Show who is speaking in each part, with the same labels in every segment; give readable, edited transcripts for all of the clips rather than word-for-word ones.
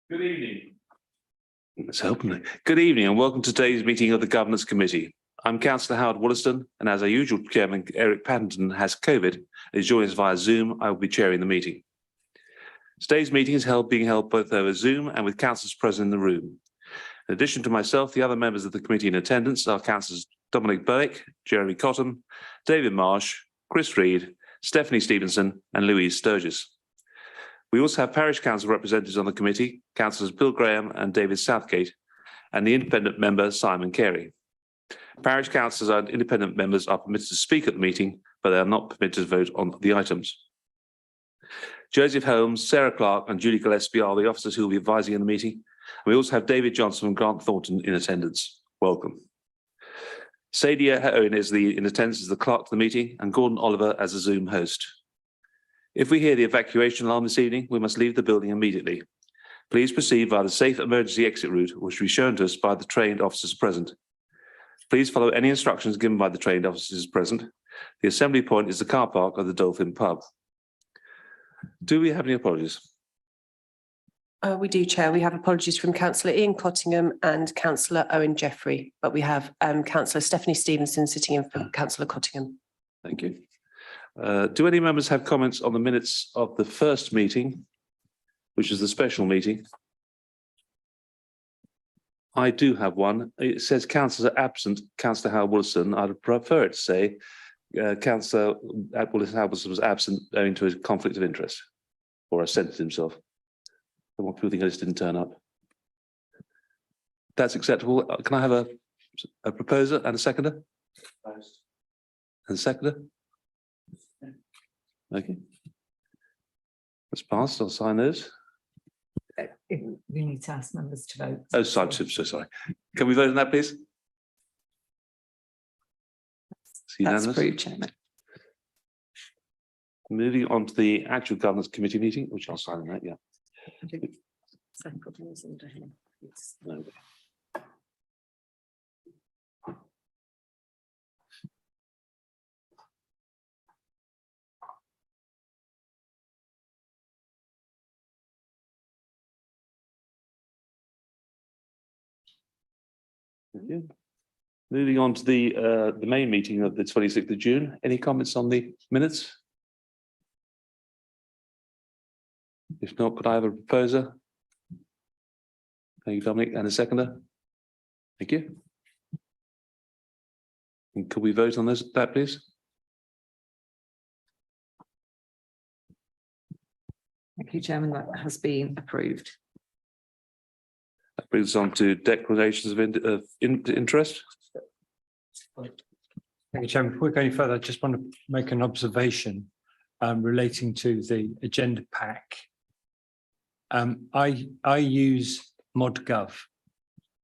Speaker 1: Good evening. Let's open it. Good evening and welcome to today's meeting of the Governance Committee. I'm Councillor Howard Wollaston, and as our usual Chairman Eric Paddington has COVID and is joining us via Zoom, I will be chairing the meeting. Today's meeting is being held both over Zoom and with councillors present in the room. In addition to myself, the other members of the committee in attendance are Councillors Dominic Bowick, Jeremy Cottam, David Marsh, Chris Reed, Stephanie Stevenson and Louise Sturgis. We also have Parish Council representatives on the committee, Councillors Bill Graham and David Southgate, and the independent member Simon Carey. Parish councillors and independent members are permitted to speak at the meeting, but they are not permitted to vote on the items. Joseph Holmes, Sarah Clark and Julie Gillespie are the officers who will be advising in the meeting. And we also have David Johnson and Grant Thornton in attendance. Welcome. Sadia Owen is in attendance as the clerk to the meeting and Gordon Oliver as a Zoom host. If we hear the evacuation alarm this evening, we must leave the building immediately. Please proceed via the safe emergency exit route, which will be shown to us by the trained officers present. Please follow any instructions given by the trained officers present. The assembly point is the car park of the Dolphin Pub. Do we have any apologies?
Speaker 2: We do, Chair. We have apologies from Councillor Ian Cottingham and Councillor Owen Jeffrey, but we have Councillor Stephanie Stevenson sitting in for Councillor Cottingham.
Speaker 1: Thank you. Do any members have comments on the minutes of the first meeting, which is the special meeting? I do have one. It says councillors are absent, Councillor Howard Wollaston. I'd prefer it to say Councillor Howard Wollaston was absent owing to a conflict of interest or absented himself. I want people to think I just didn't turn up. That's acceptable. Can I have a proposer and a seconder? And a seconder? Okay. That's passed. I'll sign those.
Speaker 3: We need to ask members to vote.
Speaker 1: Oh, sorry, so sorry. Can we vote on that, please?
Speaker 3: That's approved, Chairman.
Speaker 1: Moving on to the actual Governance Committee meeting, which I'll sign on that, yeah. No. Thank you. Moving on to the main meeting of the 26th of June. Any comments on the minutes? If not, could I have a proposer? Thank you, Dominic, and a seconder. Thank you. And could we vote on that, please?
Speaker 3: Thank you, Chairman. That has been approved.
Speaker 1: That brings us on to declarations of interest.
Speaker 4: Thank you, Chairman. Before we go any further, I just want to make an observation relating to the agenda pack. I use ModGov.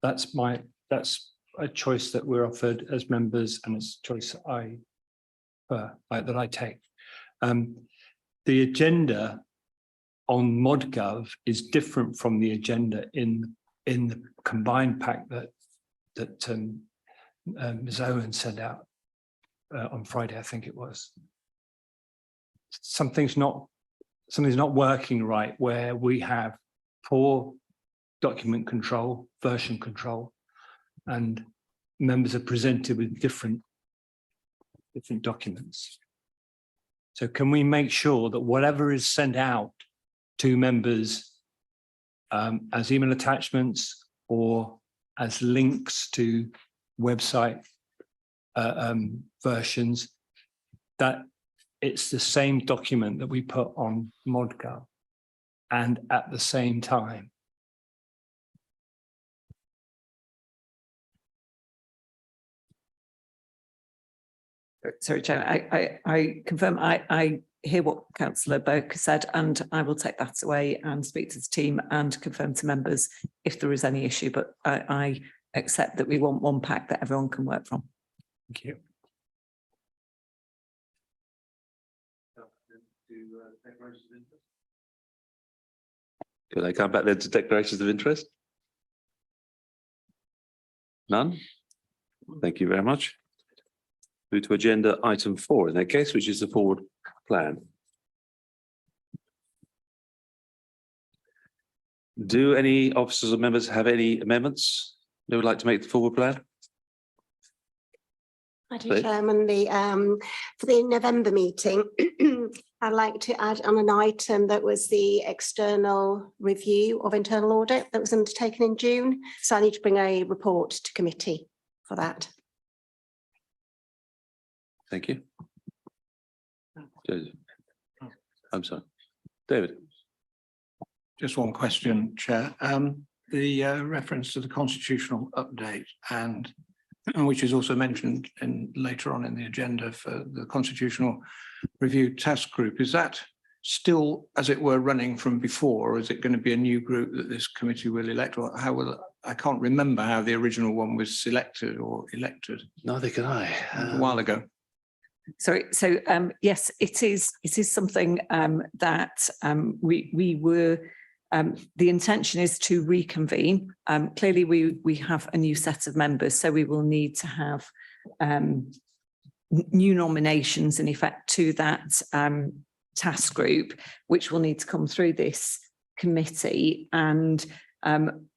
Speaker 4: That's a choice that we're offered as members, and it's a choice that I take. The agenda on ModGov is different from the agenda in the combined pack that Ms. Owen sent out on Friday, I think it was. Something's not working right, where we have poor document control, version control, and members are presented with different documents. So can we make sure that whatever is sent out to members as email attachments or as links to website versions, that it's the same document that we put on ModGov and at the same time?
Speaker 3: Sorry, Chair, I confirm I hear what Councillor Burke said, and I will take that away and speak to the team and confirm to members if there is any issue, but I accept that we want one pack that everyone can work from.
Speaker 4: Thank you.
Speaker 1: Could I come back then to declarations of interest? None? Thank you very much. Move to agenda item 4 in that case, which is the forward plan. Do any officers or members have any amendments they would like to make to the forward plan?
Speaker 5: Madam Chairman, for the November meeting, I'd like to add on an item that was the external review of internal audit that was undertaken in June. So I need to bring a report to committee for that.
Speaker 1: Thank you. I'm sorry, David.
Speaker 6: Just one question, Chair. The reference to the constitutional update and which is also mentioned later on in the agenda for the constitutional review task group, is that still, as it were, running from before, or is it going to be a new group that this committee will elect, or how will I can't remember how the original one was selected or elected.
Speaker 1: Neither can I.
Speaker 6: A while ago.
Speaker 3: Sorry, so yes, it is something that we were. The intention is to reconvene. Clearly, we have a new set of members, so we will need to have new nominations in effect to that task group, which will need to come through this committee. And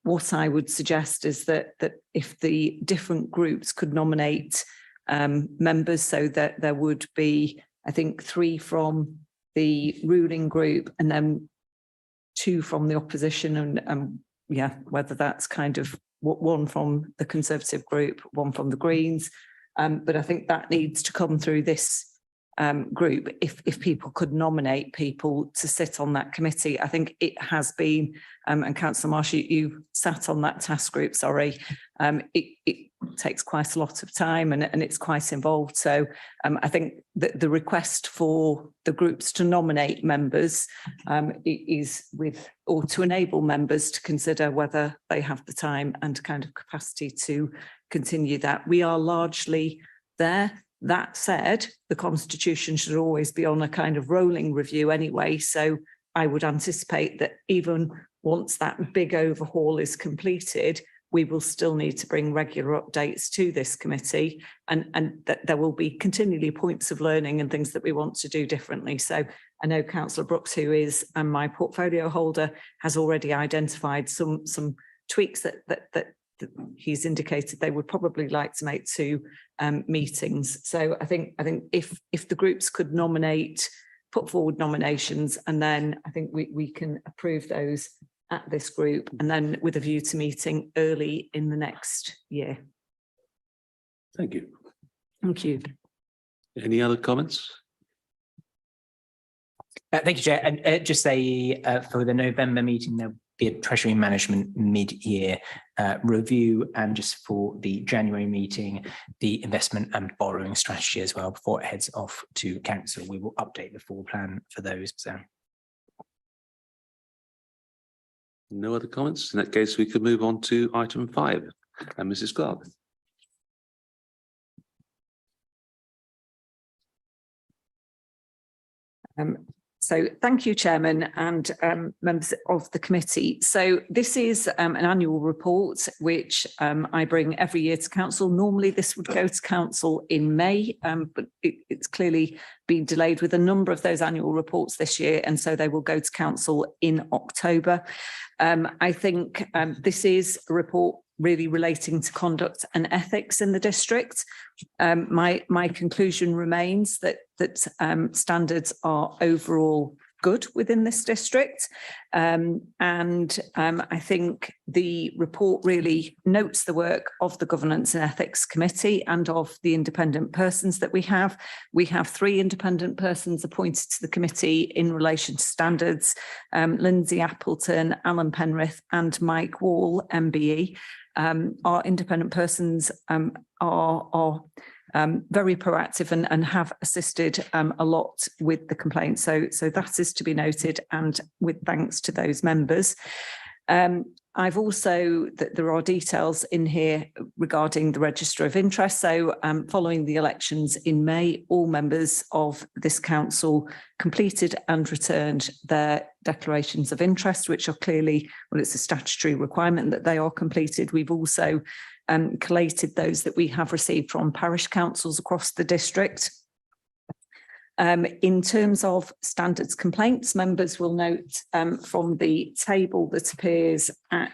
Speaker 3: what I would suggest is that if the different groups could nominate members, so that there would be, I think, 3 from the ruling group and then 2 from the opposition, and yeah, whether that's kind of 1 from the Conservative group, 1 from the Greens. But I think that needs to come through this group. If people could nominate people to sit on that committee, I think it has been, and Councillor Marsh, you sat on that task group, sorry, it takes quite a lot of time and it's quite involved. So I think that the request for the groups to nominate members is or to enable members to consider whether they have the time and kind of capacity to continue that. We are largely there. That said, the Constitution should always be on a kind of rolling review anyway. So I would anticipate that even once that big overhaul is completed, we will still need to bring regular updates to this committee, and that there will be continually points of learning and things that we want to do differently. So I know Councillor Brooks, who is my portfolio holder, has already identified some tweaks that he's indicated they would probably like to make to meetings. So I think if the groups could put forward nominations, and then I think we can approve those at this group, and then with a view to meeting early in the next year.
Speaker 1: Thank you.
Speaker 3: Thank you.
Speaker 1: Any other comments?
Speaker 7: Thank you, Chair. And just say for the November meeting, there'll be a Treasury Management mid-year review, and just for the January meeting, the investment and borrowing strategy as well. Before it heads off to Council, we will update the full plan for those. So.
Speaker 1: No other comments? In that case, we could move on to item 5. And Mrs. Clark.
Speaker 3: So thank you, Chairman, and members of the committee. So this is an annual report which I bring every year to Council. Normally this would go to Council in May, but it's clearly been delayed with a number of those annual reports this year, and so they will go to Council in October. I think this is a report really relating to conduct and ethics in the district. My conclusion remains that standards are overall good within this district. And I think the report really notes the work of the Governance and Ethics Committee and of the independent persons that we have. We have 3 independent persons appointed to the committee in relation to standards, Lindsay Appleton, Alan Penrith and Mike Wall, MBE. Our independent persons are very proactive and have assisted a lot with the complaint. So that is to be noted, and with thanks to those members. I've also, there are details in here regarding the register of interest. So following the elections in May, all members of this council completed and returned their declarations of interest, which are clearly, well, it's a statutory requirement that they are completed. We've also collated those that we have received from parish councils across the district. In terms of standards complaints, members will note from the table that appears at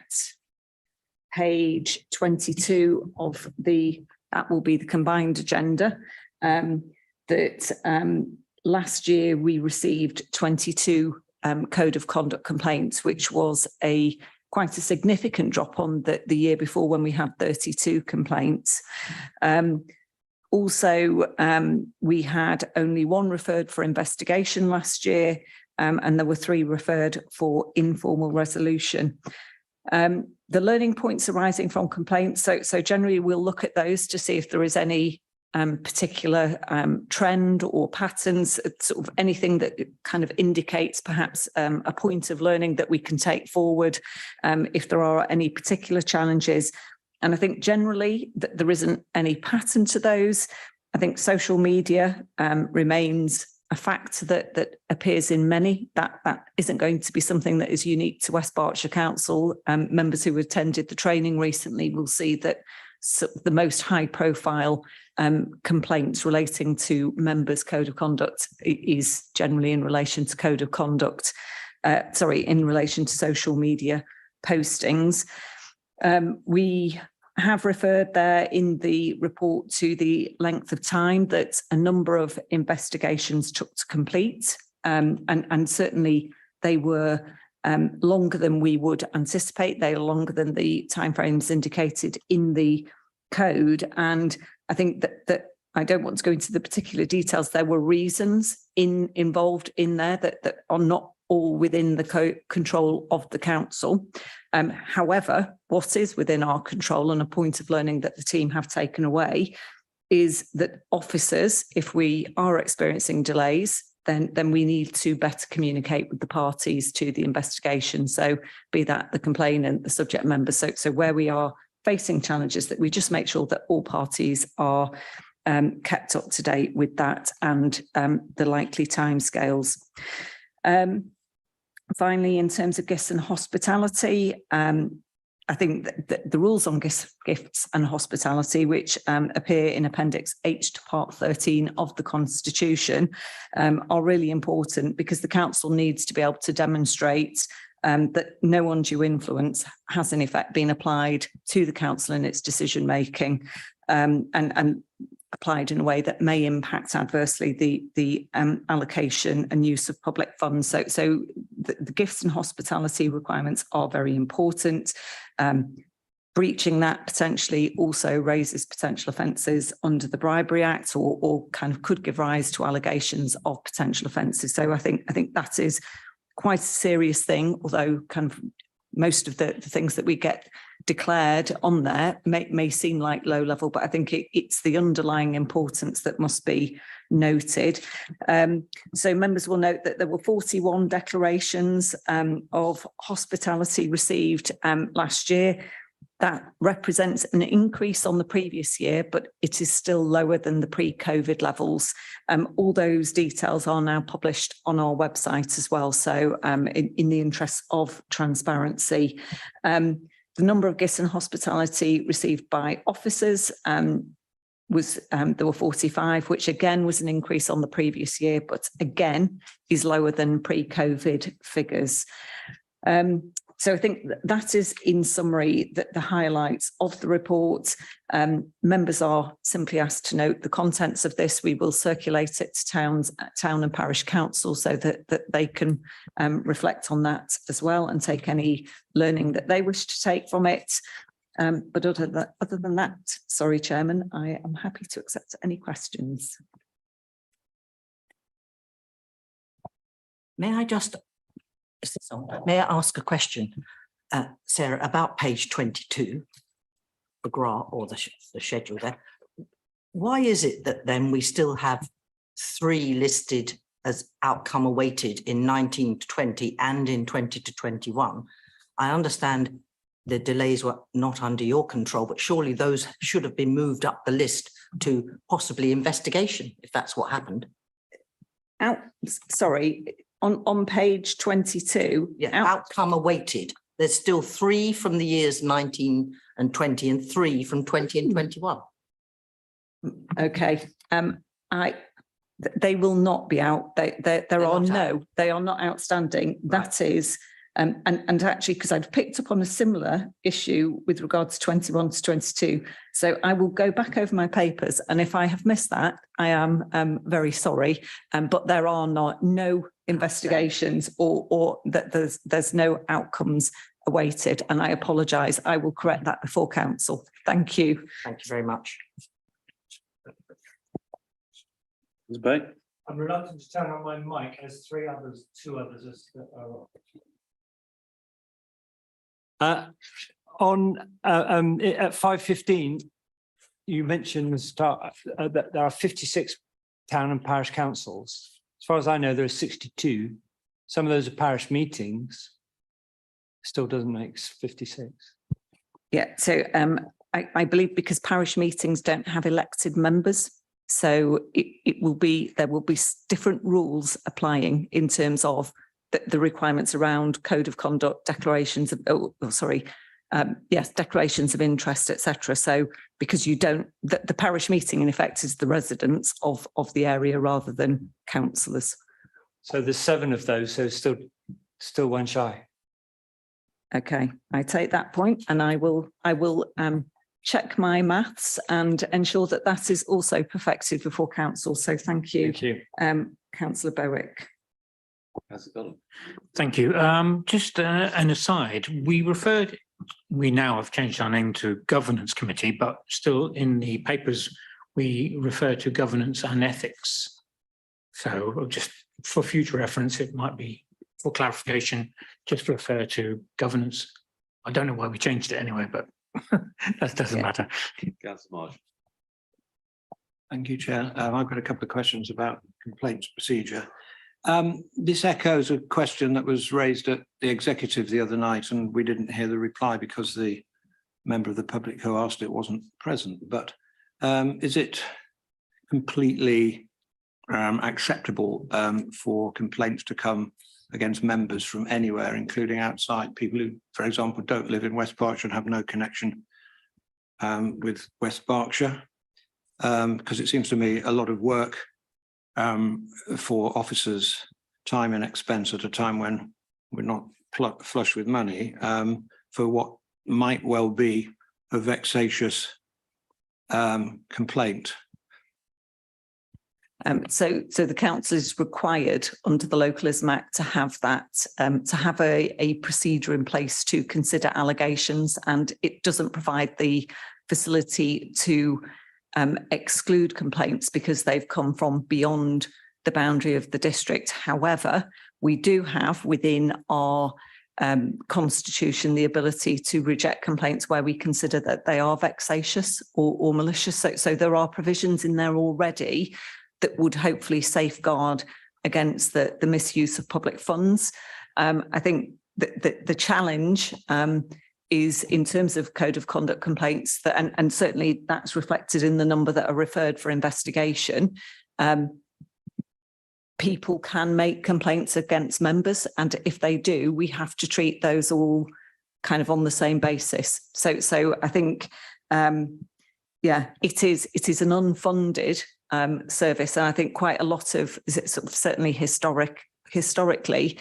Speaker 3: page 22 of that will be the combined agenda, that last year we received 22 code of conduct complaints, which was quite a significant drop on the year before when we had 32 complaints. Also, we had only one referred for investigation last year, and there were 3 referred for informal resolution. The learning points arising from complaints, so generally we'll look at those to see if there is any particular trend or patterns, sort of anything that kind of indicates perhaps a point of learning that we can take forward if there are any particular challenges. And I think generally that there isn't any pattern to those. I think social media remains a fact that appears in many. That isn't going to be something that is unique to West Berkshire Council. Members who attended the training recently will see that the most high profile complaints relating to members' code of conduct is generally in relation to code of conduct, in relation to social media postings. We have referred there in the report to the length of time that a number of investigations took to complete, and certainly they were longer than we would anticipate. They are longer than the timeframes indicated in the code. And I think that I don't want to go into the particular details. There were reasons involved in there that are not all within the control of the council. However, what is within our control, and a point of learning that the team have taken away, is that officers, if we are experiencing delays, then we need to better communicate with the parties to the investigation. So be that the complainant, the subject member. So where we are facing challenges, that we just make sure that all parties are kept up to date with that and the likely timescales. Finally, in terms of gifts and hospitality, I think that the rules on gifts and hospitality, which appear in Appendix H to Part 13 of the Constitution, are really important, because the council needs to be able to demonstrate that no undue influence has in effect been applied to the council in its decision making, and applied in a way that may impact adversely the allocation and use of public funds. So the gifts and hospitality requirements are very important. Breaching that potentially also raises potential offences under the Bribery Act, or kind of could give rise to allegations of potential offences. So I think that is quite a serious thing, although kind of most of the things that we get declared on there may seem like low level, but I think it's the underlying importance that must be noted. So members will note that there were 41 declarations of hospitality received last year. That represents an increase on the previous year, but it is still lower than the pre-COVID levels. All those details are now published on our website as well. So in the interest of transparency, the number of gifts and hospitality received by officers was there were 45, which again was an increase on the previous year, but again is lower than pre-COVID figures. So I think that is, in summary, the highlights of the report. Members are simply asked to note the contents of this. We will circulate it to town and parish council so that they can reflect on that as well and take any learning that they wish to take from it. But other than that, sorry, Chairman, I am happy to accept any questions.
Speaker 8: May I ask a question, Sarah, about page 22, the graph or the schedule there? Why is it that then we still have 3 listed as outcome awaited in 19 to 20 and in 20 to 21? I understand the delays were not under your control, but surely those should have been moved up the list to possibly investigation, if that's what happened.
Speaker 3: Sorry. On page 22,
Speaker 8: yeah, outcome awaited. There's still 3 from the years 19 and 20 and 3 from 20 and 21.
Speaker 3: Okay. They will not be out. They are not outstanding.
Speaker 8: Right.
Speaker 3: That is, and actually, because I've picked up on a similar issue with regards to 21 to 22. So I will go back over my papers, and if I have missed that, I am very sorry. But there are no investigations or that there's no outcomes awaited, and I apologise. I will correct that before council. Thank you.
Speaker 8: Thank you very much.
Speaker 1: Ms. Bay?
Speaker 4: I'm reluctant to turn on my mic. There's two others. At 5:15, you mentioned the start that there are 56 town and parish councils. As far as I know, there are 62. Some of those are parish meetings. Still doesn't make 56.
Speaker 3: Yeah, so I believe because parish meetings don't have elected members, so there will be different rules applying in terms of the requirements around code of conduct, declarations of, declarations of interest, etc. So because the parish meeting in effect is the residents of the area rather than councillors.
Speaker 4: So there's 7 of those, so still one shy.
Speaker 3: Okay, I take that point, and I will check my maths and ensure that that is also perfected before council. So thank you.
Speaker 4: Thank you.
Speaker 3: Councillor Berwick.
Speaker 9: Thank you. Just an aside, we now have changed our name to Governance Committee, but still in the papers, we refer to governance and ethics. So just for future reference, it might be for clarification, just refer to governance. I don't know why we changed it anyway, but that doesn't matter.
Speaker 1: Councillor Marsh.
Speaker 6: Thank you, Chair. I've got a couple of questions about complaints procedure. This echoes a question that was raised at the executive the other night, and we didn't hear the reply because the member of the public who asked it wasn't present. But is it completely acceptable for complaints to come against members from anywhere, including outside, people who, for example, don't live in West Berkshire and have no connection with West Berkshire? Because it seems to me a lot of work for officers, time and expense at a time when we're not flush with money, for what might well be a vexatious complaint.
Speaker 3: So the council is required under the Localism Act to have that, to have a procedure in place to consider allegations, and it doesn't provide the facility to exclude complaints because they've come from beyond the boundary of the district. However, we do have within our constitution the ability to reject complaints where we consider that they are vexatious or malicious. So there are provisions in there already that would hopefully safeguard against the misuse of public funds. I think that the challenge is in terms of code of conduct complaints, that, and certainly that's reflected in the number that are referred for investigation. People can make complaints against members, and if they do, we have to treat those all kind of on the same basis. So I think, it is an unfunded service, and I think quite a lot of, sort of certainly historically,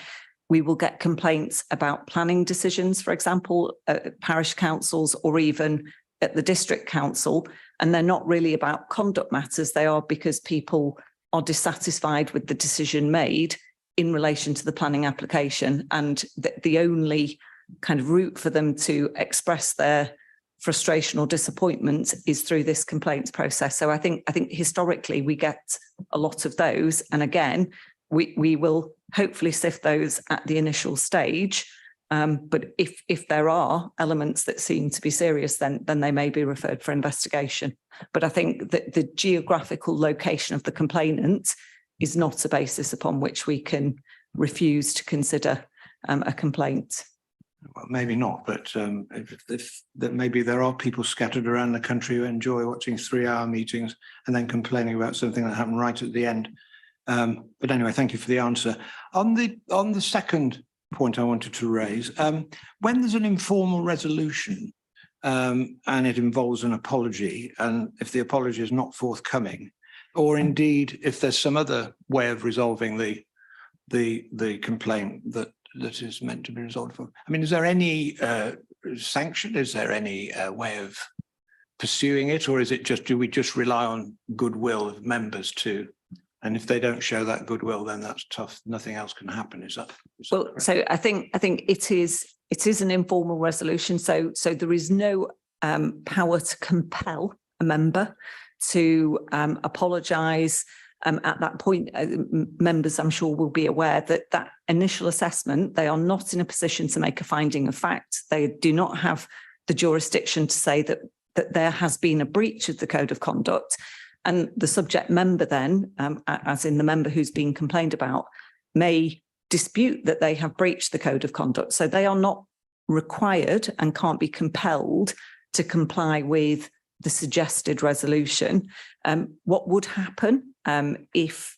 Speaker 3: we will get complaints about planning decisions, for example, at parish councils or even at the district council, and they're not really about conduct matters. They are because people are dissatisfied with the decision made in relation to the planning application, and the only kind of route for them to express their frustration or disappointment is through this complaints process. So I think historically we get a lot of those, and again, we will hopefully sift those at the initial stage. But if there are elements that seem to be serious, then they may be referred for investigation. But I think that the geographical location of the complainant is not a basis upon which we can refuse to consider a complaint.
Speaker 6: Well, maybe not, but if that maybe there are people scattered around the country who enjoy watching 3-hour meetings and then complaining about something that happened right at the end. But anyway, thank you for the answer. On the second point I wanted to raise, when there's an informal resolution and it involves an apology, and if the apology is not forthcoming, or indeed if there's some other way of resolving the complaint that is meant to be resolved for. I mean, is there any sanction? Is there any way of pursuing it, or is it just, do we just rely on goodwill of members too? And if they don't show that goodwill, then that's tough. Nothing else can happen. Is that?
Speaker 3: Well,
Speaker 6: correct?
Speaker 3: so I think it is an informal resolution. So there is no power to compel a member to apologise. At that point, members, I'm sure, will be aware that that initial assessment, they are not in a position to make a finding of fact. They do not have the jurisdiction to say that there has been a breach of the code of conduct. And the subject member then, as in the member who's been complained about, may dispute that they have breached the code of conduct. So they are not required and can't be compelled to comply with the suggested resolution. What would happen if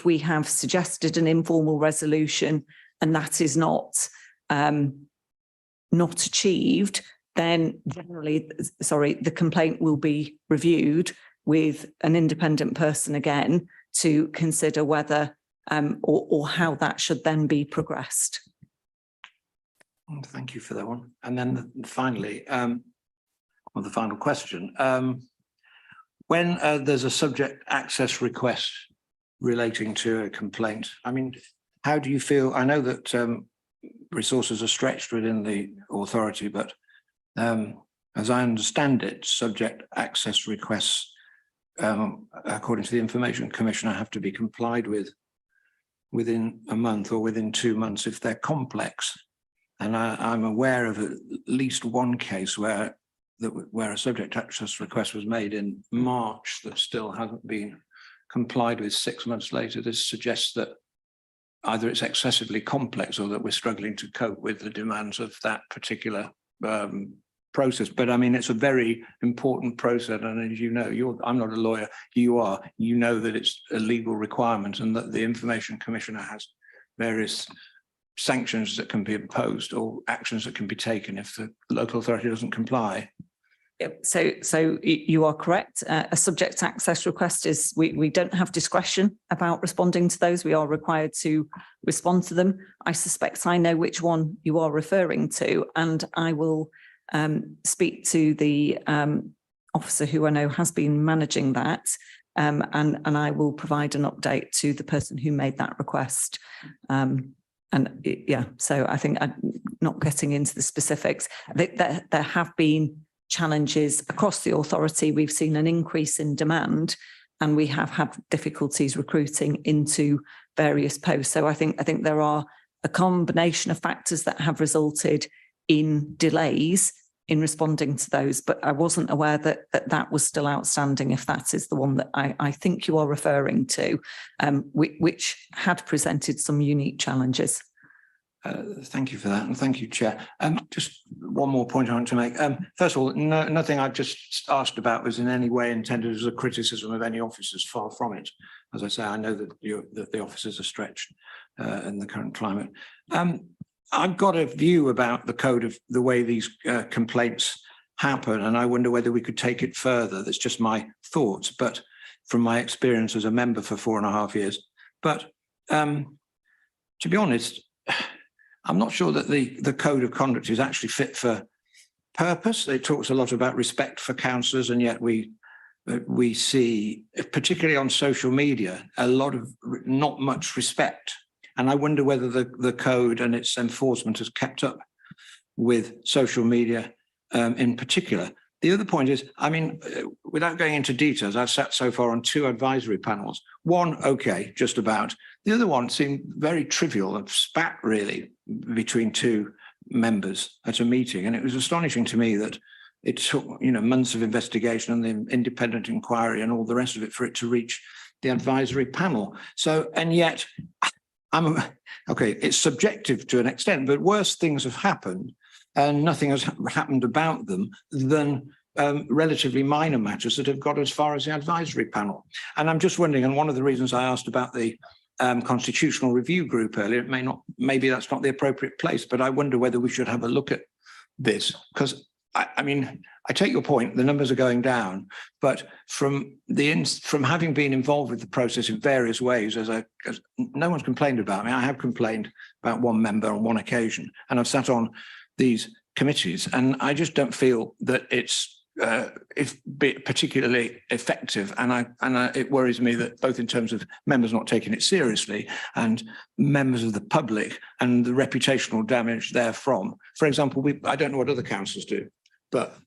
Speaker 3: we have suggested an informal resolution and that is not achieved? Then generally, the complaint will be reviewed with an independent person again to consider whether or how that should then be progressed.
Speaker 6: Thank you for that one. And then finally, the final question. When there's a subject access request relating to a complaint, I mean, how do you feel? I know that resources are stretched within the authority, but as I understand it, subject access requests, according to the Information Commissioner, have to be complied with within a month or within 2 months if they're complex. And I'm aware of at least one case where a subject access request was made in March that still hasn't been complied with 6 months later. This suggests that either it's excessively complex or that we're struggling to cope with the demands of that particular process. But I mean, it's a very important process. And as you know, I'm not a lawyer, you are, you know that it's a legal requirement and that the Information Commissioner has various sanctions that can be imposed or actions that can be taken if the local authority doesn't comply.
Speaker 3: Yep. So you are correct. A subject access request is, we don't have discretion about responding to those. We are required to respond to them. I suspect I know which one you are referring to, and I will speak to the officer who I know has been managing that, and I will provide an update to the person who made that request. So I think I'm not getting into the specifics. I think that there have been challenges across the authority. We've seen an increase in demand and we have had difficulties recruiting into various posts. So I think there are a combination of factors that have resulted in delays in responding to those, but I wasn't aware that was still outstanding, if that is the one that I think you are referring to, which had presented some unique challenges.
Speaker 6: Thank you for that, and thank you, Chair. Just one more point I want to make. First of all, nothing I've just asked about was in any way intended as a criticism of any officers, far from it. As I say, I know that the officers are stretched in the current climate. I've got a view about the code of the way these complaints happen, and I wonder whether we could take it further. That's just my thoughts, but from my experience as a member for 4.5 years. But to be honest, I'm not sure that the code of conduct is actually fit for purpose. It talks a lot about respect for councillors, and yet we see, particularly on social media, a lot of not much respect. And I wonder whether the code and its enforcement has kept up with social media in particular. The other point is, I mean, without going into details, I've sat so far on 2 advisory panels. One, okay, just about. The other one seemed very trivial and spat really between 2 members at a meeting. And it was astonishing to me that it took, months of investigation and the independent inquiry and all the rest of it for it to reach the advisory panel. So, and yet, okay, it's subjective to an extent, but worse things have happened and nothing has happened about them than relatively minor matters that have got as far as the advisory panel. And I'm just wondering, and one of the reasons I asked about the constitutional review group earlier, maybe that's not the appropriate place, but I wonder whether we should have a look at this, because I mean, I take your point, the numbers are going down, but from having been involved with the process in various ways, as no one's complained about me, I have complained about one member on one occasion, and I've sat on these committees, and I just don't feel that it's particularly effective, and it worries me that both in terms of members not taking it seriously and members of the public and the reputational damage therefrom. For example, I don't know what other councils do, but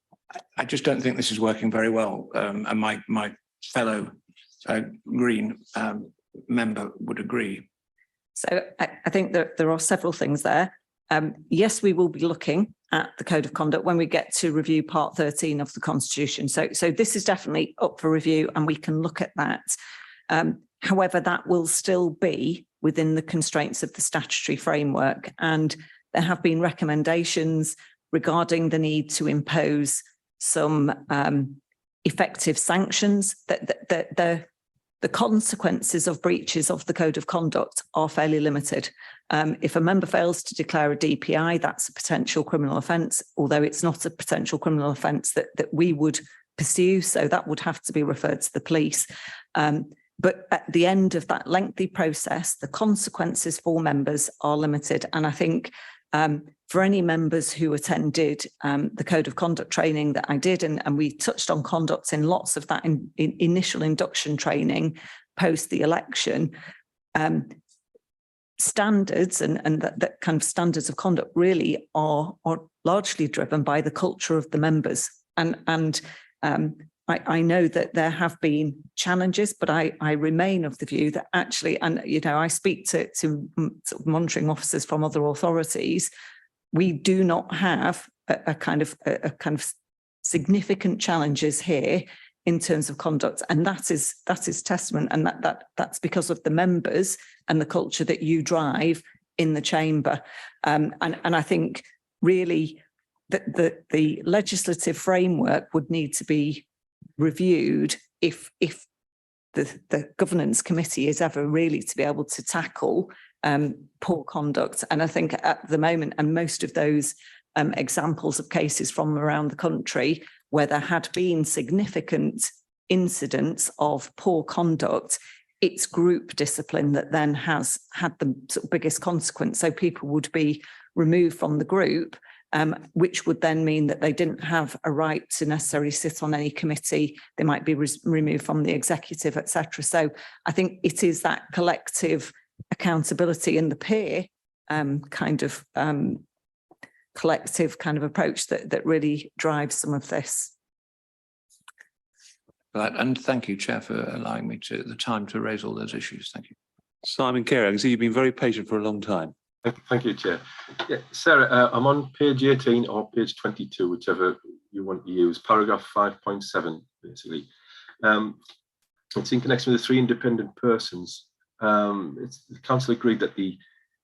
Speaker 6: I just don't think this is working very well, and my fellow Green member would agree.
Speaker 3: So I think that there are several things there. Yes, we will be looking at the Code of Conduct when we get to review Part 13 of the Constitution. So this is definitely up for review and we can look at that. However, that will still be within the constraints of the statutory framework. And there have been recommendations regarding the need to impose some effective sanctions. That the consequences of breaches of the Code of Conduct are fairly limited. If a member fails to declare a DPI, that's a potential criminal offence, although it's not a potential criminal offence that we would pursue. So that would have to be referred to the police. But at the end of that lengthy process, the consequences for members are limited. And I think for any members who attended the Code of Conduct training that I did, and we touched on conduct in lots of that in initial induction training post the election, standards and that kind of standards of conduct really are largely driven by the culture of the members. And I know that there have been challenges, but I remain of the view that actually, and I speak to sort of monitoring officers from other authorities, we do not have a kind of significant challenges here in terms of conduct, and that is testament, and that's because of the members and the culture that you drive in the chamber, and I think really that the legislative framework would need to be reviewed if the governance committee is ever really to be able to tackle poor conduct. And I think at the moment, and most of those examples of cases from around the country where there had been significant incidents of poor conduct, it's group discipline that then has had the sort of biggest consequence. So people would be removed from the group, which would then mean that they didn't have a right to necessarily sit on any committee. They might be removed from the executive, etc. So I think it is that collective accountability and the peer collective kind of approach that really drives some of this.
Speaker 6: And thank you, Chair, for allowing me the time to raise all those issues. Thank you.
Speaker 1: Simon Carey, I can see you've been very patient for a long time.
Speaker 10: Thank you, Chair. Yeah, Sarah, I'm on page 18 or page 22, whichever you want to use, paragraph 5.7, basically. It's in connection with the 3 independent persons. The council agreed that the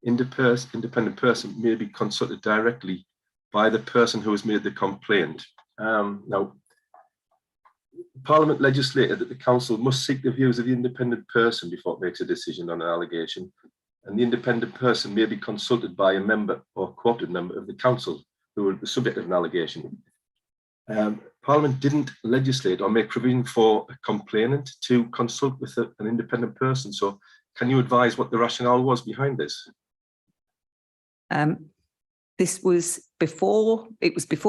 Speaker 10: independent person may be consulted directly by the person who has made the complaint. Now, Parliament legislated that the council must seek the views of the independent person before it makes a decision on an allegation, and the independent person may be consulted by a member or quoted member of the council who are the subject of an allegation. Parliament didn't legislate or make provision for a complainant to consult with an independent person. So can you advise what the rationale was behind this?
Speaker 3: This was before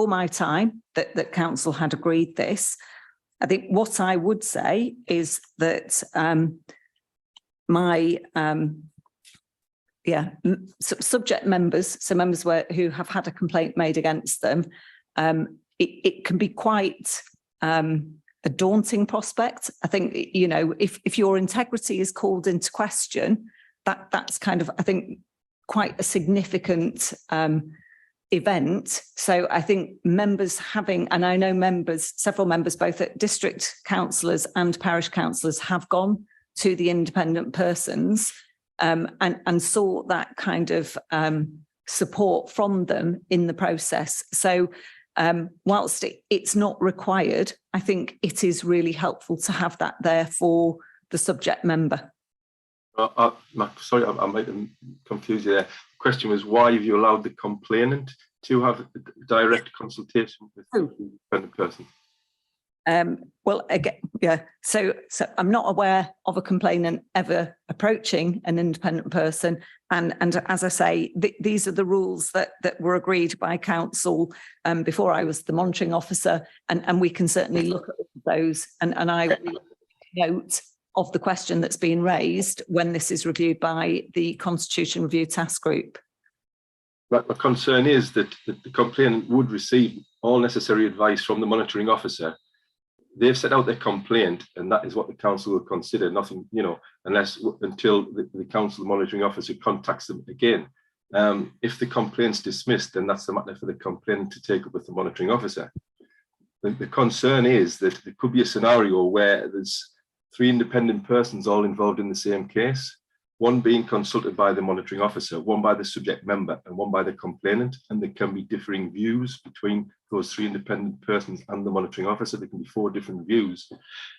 Speaker 3: my time that council had agreed this. I think what I would say is that subject members, so members who have had a complaint made against them, it can be quite a daunting prospect. I think, if your integrity is called into question, that's kind of, I think, quite a significant event. So I think members and I know several members, both at district councillors and parish councillors, have gone to the independent persons and sought that kind of support from them in the process. So whilst it's not required, I think it is really helpful to have that there for the subject member.
Speaker 10: Sorry, I might have confused you there. The question was, why have you allowed the complainant to have direct consultation with the independent person?
Speaker 3: Well, again, yeah, so I'm not aware of a complainant ever approaching an independent person. And as I say, these are the rules that were agreed by council before I was the monitoring officer. And we can certainly look at those. And I will note of the question that's been raised when this is reviewed by the Constitution Review Task Group.
Speaker 10: But my concern is that the complainant would receive all necessary advice from the monitoring officer. They've set out their complaint, and that is what the council will consider. Nothing, until the council monitoring officer contacts them again. If the complaint's dismissed, then that's the matter for the complainant to take up with the monitoring officer. The concern is that there could be a scenario where there's 3 independent persons all involved in the same case, one being consulted by the monitoring officer, one by the subject member, and one by the complainant, and there can be differing views between those 3 independent persons and the monitoring officer. There can be 4 different views,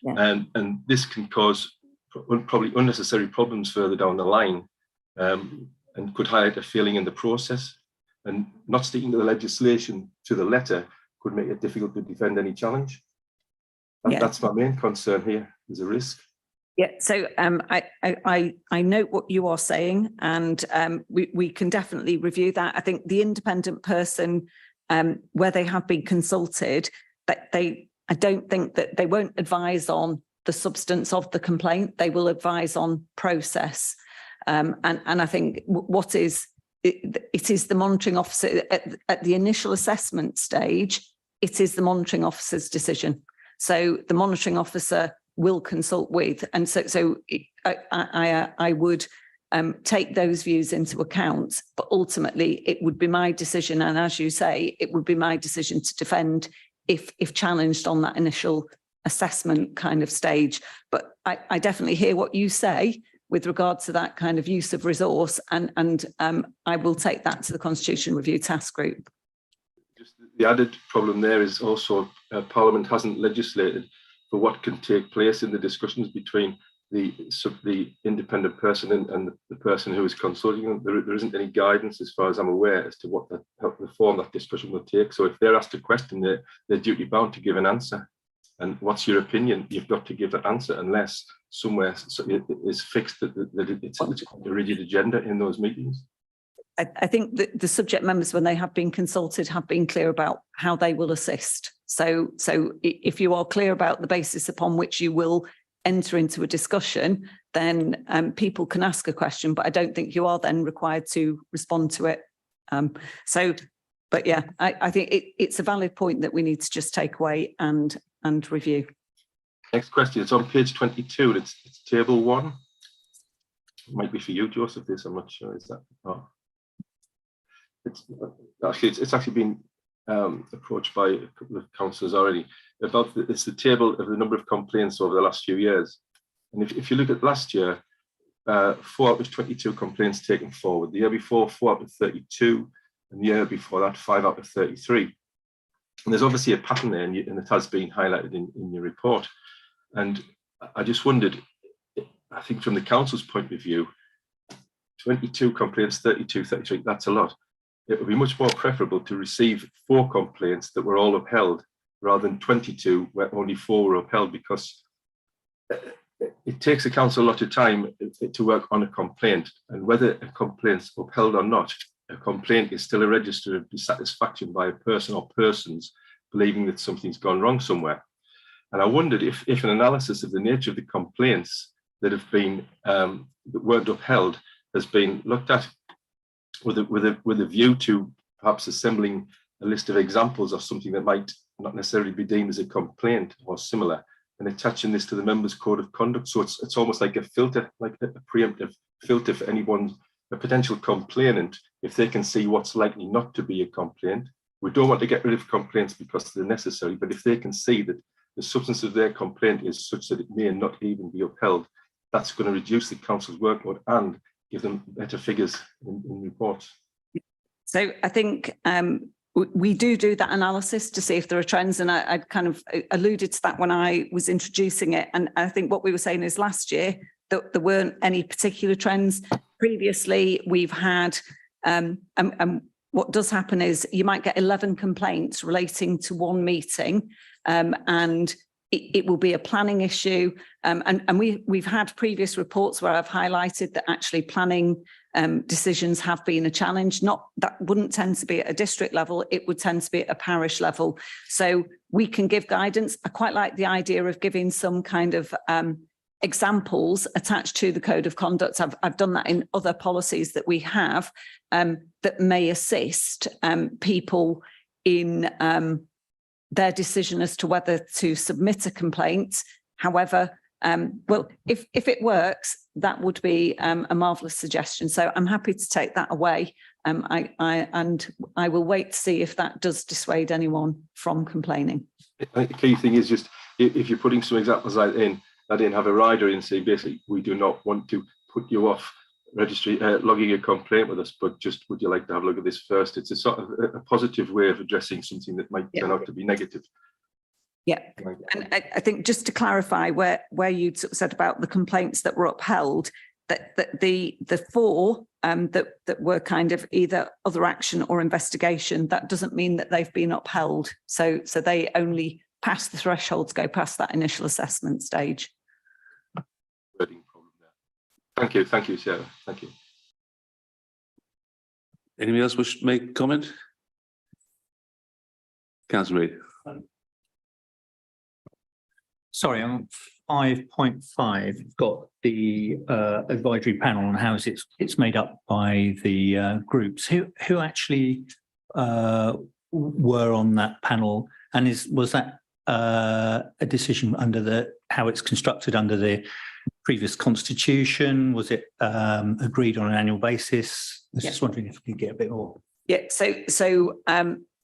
Speaker 10: and this can cause probably unnecessary problems further down the line, and could highlight a failing in the process. And not sticking to the legislation to the letter could make it difficult to defend any challenge. And that's my main concern here. There's a risk.
Speaker 3: Yeah, so I note what you are saying, and we can definitely review that. I think the independent person, where they have been consulted, that I don't think that they won't advise on the substance of the complaint. They will advise on process, and I think it is the monitoring officer at the initial assessment stage. It is the monitoring officer's decision. So the monitoring officer will consult with, and so I would take those views into account, but ultimately it would be my decision, and as you say, it would be my decision to defend if challenged on that initial assessment kind of stage. But I definitely hear what you say with regard to that kind of use of resource, and I will take that to the Constitution Review Task Group.
Speaker 10: Just the added problem there is also Parliament hasn't legislated for what can take place in the discussions between the independent person and the person who is consulting them. There isn't any guidance, as far as I'm aware, as to what the form that discussion will take. So if they're asked a question, they're duty bound to give an answer. And what's your opinion? You've got to give that answer, unless somewhere it is fixed that it's a rigid agenda in those meetings.
Speaker 3: I think that the subject members, when they have been consulted, have been clear about how they will assist. So if you are clear about the basis upon which you will enter into a discussion, then people can ask a question, but I don't think you are then required to respond to it. But yeah, I think it's a valid point that we need to just take away and review.
Speaker 10: Next question, it's on page 22, it's table 1. It might be for you, Joseph, this, I'm not sure, is that? Oh. It's actually been approached by a couple of councillors already about it's the table of the number of complaints over the last few years. And if you look at last year, 4 out of 22 complaints taken forward. The year before, 4 out of 32, and the year before that, 5 out of 33. And there's obviously a pattern there, and it has been highlighted in your report. And I just wondered, I think from the council's point of view, 22 complaints, 32, 33, that's a lot. It would be much more preferable to receive 4 complaints that were all upheld rather than 22 where only 4 were upheld, because it takes the council a lot of time to work on a complaint, and whether a complaint's upheld or not, a complaint is still a register of dissatisfaction by a person or persons believing that something's gone wrong somewhere. And I wondered if an analysis of the nature of the complaints that have been that weren't upheld has been looked at with a view to perhaps assembling a list of examples of something that might not necessarily be deemed as a complaint or similar, and attaching this to the members' code of conduct. So it's almost like a filter, like a preemptive filter for anyone, a potential complainant, if they can see what's likely not to be a complaint. We don't want to get rid of complaints because they're necessary, but if they can see that the substance of their complaint is such that it may not even be upheld, that's going to reduce the council's workload and give them better figures in reports.
Speaker 3: So I think we do that analysis to see if there are trends, and I kind of alluded to that when I was introducing it. And I think what we were saying is last year that there weren't any particular trends. Previously, we've had, and what does happen is you might get 11 complaints relating to one meeting, and it will be a planning issue. And we've had previous reports where I've highlighted that actually planning decisions have been a challenge. That wouldn't tend to be at a district level, it would tend to be at a parish level. So we can give guidance. I quite like the idea of giving some kind of examples attached to the code of conduct. I've done that in other policies that we have that may assist people in their decision as to whether to submit a complaint. However, well, if it works, that would be a marvellous suggestion. So I'm happy to take that away. I will wait to see if that does dissuade anyone from complaining.
Speaker 10: I think the key thing is just if you're putting some examples like in, I didn't have a rider in, say basically we do not want to put you off registry logging a complaint with us, but just would you like to have a look at this first? It's a sort of a positive way of addressing something that might turn out to be negative.
Speaker 3: Yeah, and I think just to clarify where you sort of said about the complaints that were upheld, that the four that were kind of either other action or investigation, that doesn't mean that they've been upheld. So they only pass the threshold to go past that initial assessment stage.
Speaker 10: Thank you, Sarah. Thank you.
Speaker 1: Anybody else wish to make a comment? Councillor Reid.
Speaker 9: Sorry, on 5.5, got the advisory panel on how it's made up by the groups. Who actually were on that panel, and was that a decision under how it's constructed under the previous constitution? Was it agreed on an annual basis? I was just wondering if we could get a bit more.
Speaker 3: Yeah, so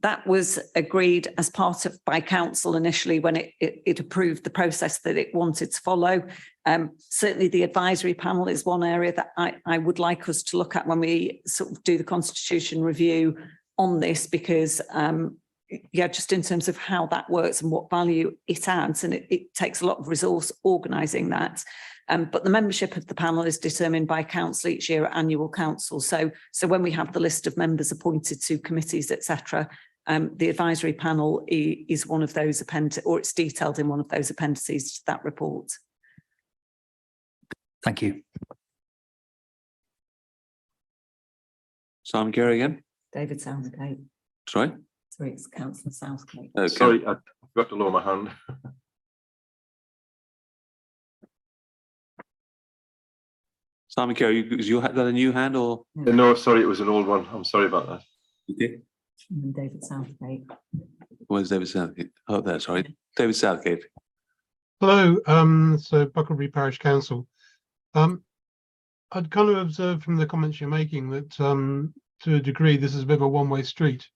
Speaker 3: that was agreed as part of by council initially when it approved the process that it wanted to follow. Certainly the advisory panel is one area that I would like us to look at when we sort of do the constitution review on this, because just in terms of how that works and what value it adds, and it takes a lot of resource organising that. But the membership of the panel is determined by council each year at annual council. So when we have the list of members appointed to committees, etc., the advisory panel is one of those or it's detailed in one of those appendices to that report.
Speaker 9: Thank you.
Speaker 1: Simon Carey again.
Speaker 3: David Southgate.
Speaker 1: Sorry?
Speaker 3: Sorry, it's Councillor Southgate.
Speaker 1: Okay.
Speaker 10: Sorry, I forgot to lower my hand.
Speaker 1: Simon Carey, is that a new hand or?
Speaker 10: No, sorry, it was an old one. I'm sorry about that.
Speaker 1: Okay.
Speaker 3: David Southgate.
Speaker 1: Where's David Southgate? Oh, there, sorry. David Southgate.
Speaker 11: Hello, so Bucklebury Parish Council. I'd kind of observed from the comments you're making that to a degree this is a bit of a one-way street,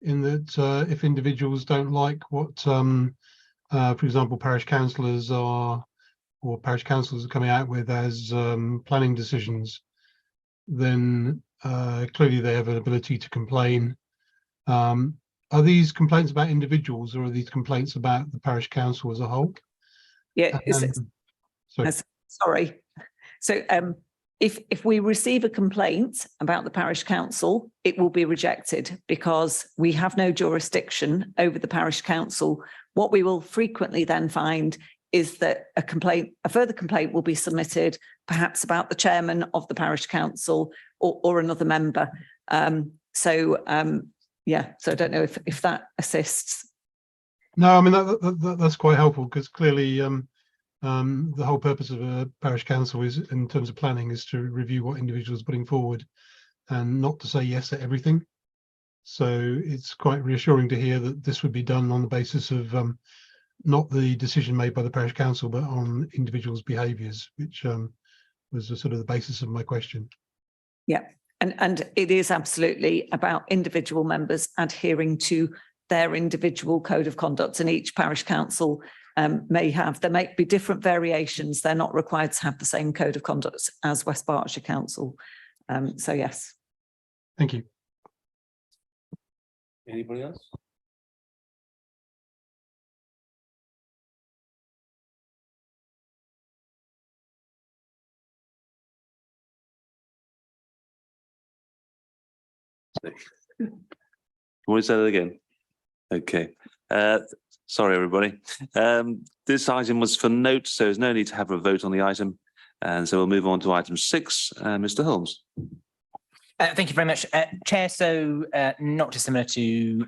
Speaker 11: in that if individuals don't like what, for example, parish councillors or parish councils are coming out with as planning decisions, then clearly they have an ability to complain. Are these complaints about individuals, or are these complaints about the parish council as a whole?
Speaker 3: Yeah, sorry. So if we receive a complaint about the parish council, it will be rejected because we have no jurisdiction over the parish council. What we will frequently then find is that a further complaint will be submitted, perhaps about the chairman of the parish council or another member. So I don't know if that assists.
Speaker 11: No, I mean that's quite helpful, because clearly the whole purpose of a parish council is, in terms of planning, is to review what individuals are putting forward and not to say yes to everything. So it's quite reassuring to hear that this would be done on the basis of not the decision made by the parish council, but on individuals' behaviours, which was sort of the basis of my question. Yeah.
Speaker 3: And it is absolutely about individual members adhering to their individual code of conduct, and each parish council there may be different variations. They're not required to have the same code of conduct as West Berkshire Council. So yes.
Speaker 11: Thank you.
Speaker 1: Anybody else? Want to say that again? Okay. Sorry, everybody. This item was for note, so there's no need to have a vote on the item. And so we'll move on to item 6. Mr. Holmes.
Speaker 7: Thank you very much, Chair. So not dissimilar to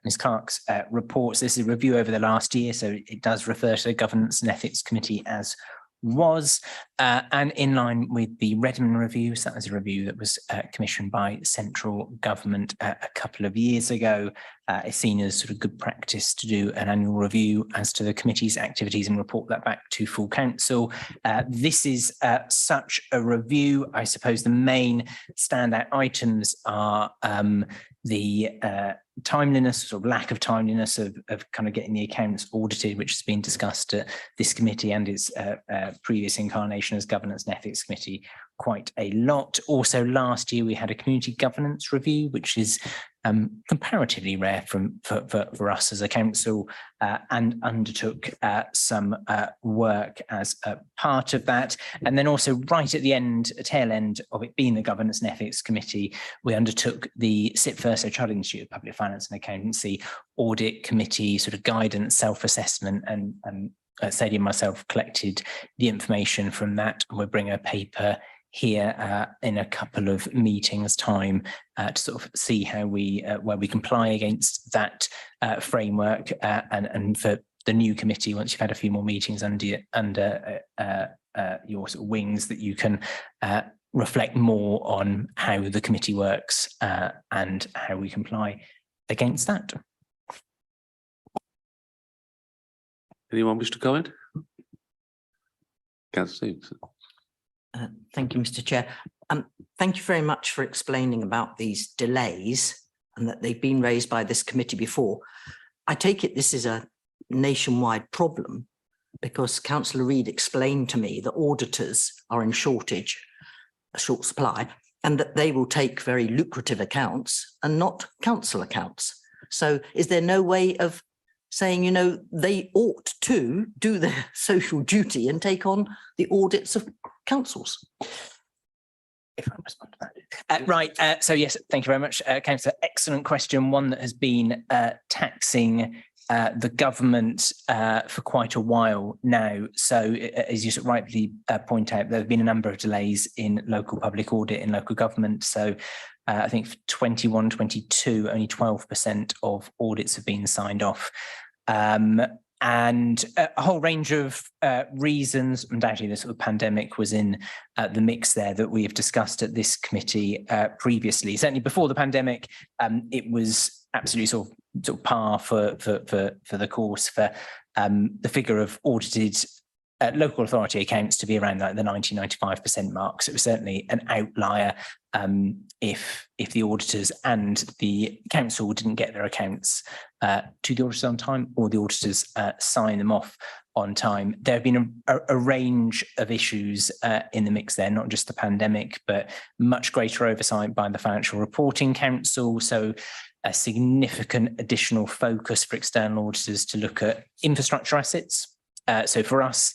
Speaker 7: Ms Clark's reports. This is a review over the last year, so it does refer to the Governance and Ethics Committee as was, and in line with the Redmond review. So that was a review that was commissioned by central government a couple of years ago. It's seen as sort of good practice to do an annual review as to the committee's activities and report that back to full council. This is such a review. I suppose the main standout items are the timeliness or lack of timeliness of kind of getting the accounts audited, which has been discussed at this committee and its previous incarnation as Governance and Ethics Committee quite a lot. Also, last year we had a community governance review, which is comparatively rare for us as a council, and undertook some work as a part of that. And then also right at the end, tail end of it being the Governance and Ethics Committee, we undertook the CIPFA, so Chartered Institute of Public Finance and Accountancy Audit Committee sort of guidance, self-assessment, and Sadie and myself collected the information from that, and we'll bring a paper here in a couple of meetings' time to sort of see how we where we comply against that framework, and for the new committee, once you've had a few more meetings under your sort of wings, that you can reflect more on how the committee works and how we comply against that.
Speaker 1: Anyone wish to comment? Councillor Stevenson.
Speaker 8: Thank you, Mr. Chair. Thank you very much for explaining about these delays and that they've been raised by this committee before. I take it this is a nationwide problem because Councillor Reid explained to me that auditors are in shortage, a short supply, and that they will take very lucrative accounts and not council accounts. So is there no way of saying, you know, they ought to do their social duty and take on the audits of councils?
Speaker 7: If I respond to that. Right. So yes, thank you very much, Councillor. Excellent question. One that has been taxing the government for quite a while now. So as you rightly point out, there have been a number of delays in local public audit in local government. So I think for 21-22, only 12% of audits have been signed off. And a whole range of reasons, undoubtedly the sort of pandemic was in the mix there that we have discussed at this committee previously. Certainly before the pandemic, it was absolutely sort of par for the course for the figure of audited local authority accounts to be around like the 90-95% mark. So it was certainly an outlier if the auditors and the council didn't get their accounts to the auditors on time, or the auditors sign them off on time. There have been a range of issues in the mix there, not just the pandemic, but much greater oversight by the Financial Reporting Council. So a significant additional focus for external auditors to look at infrastructure assets. So for us,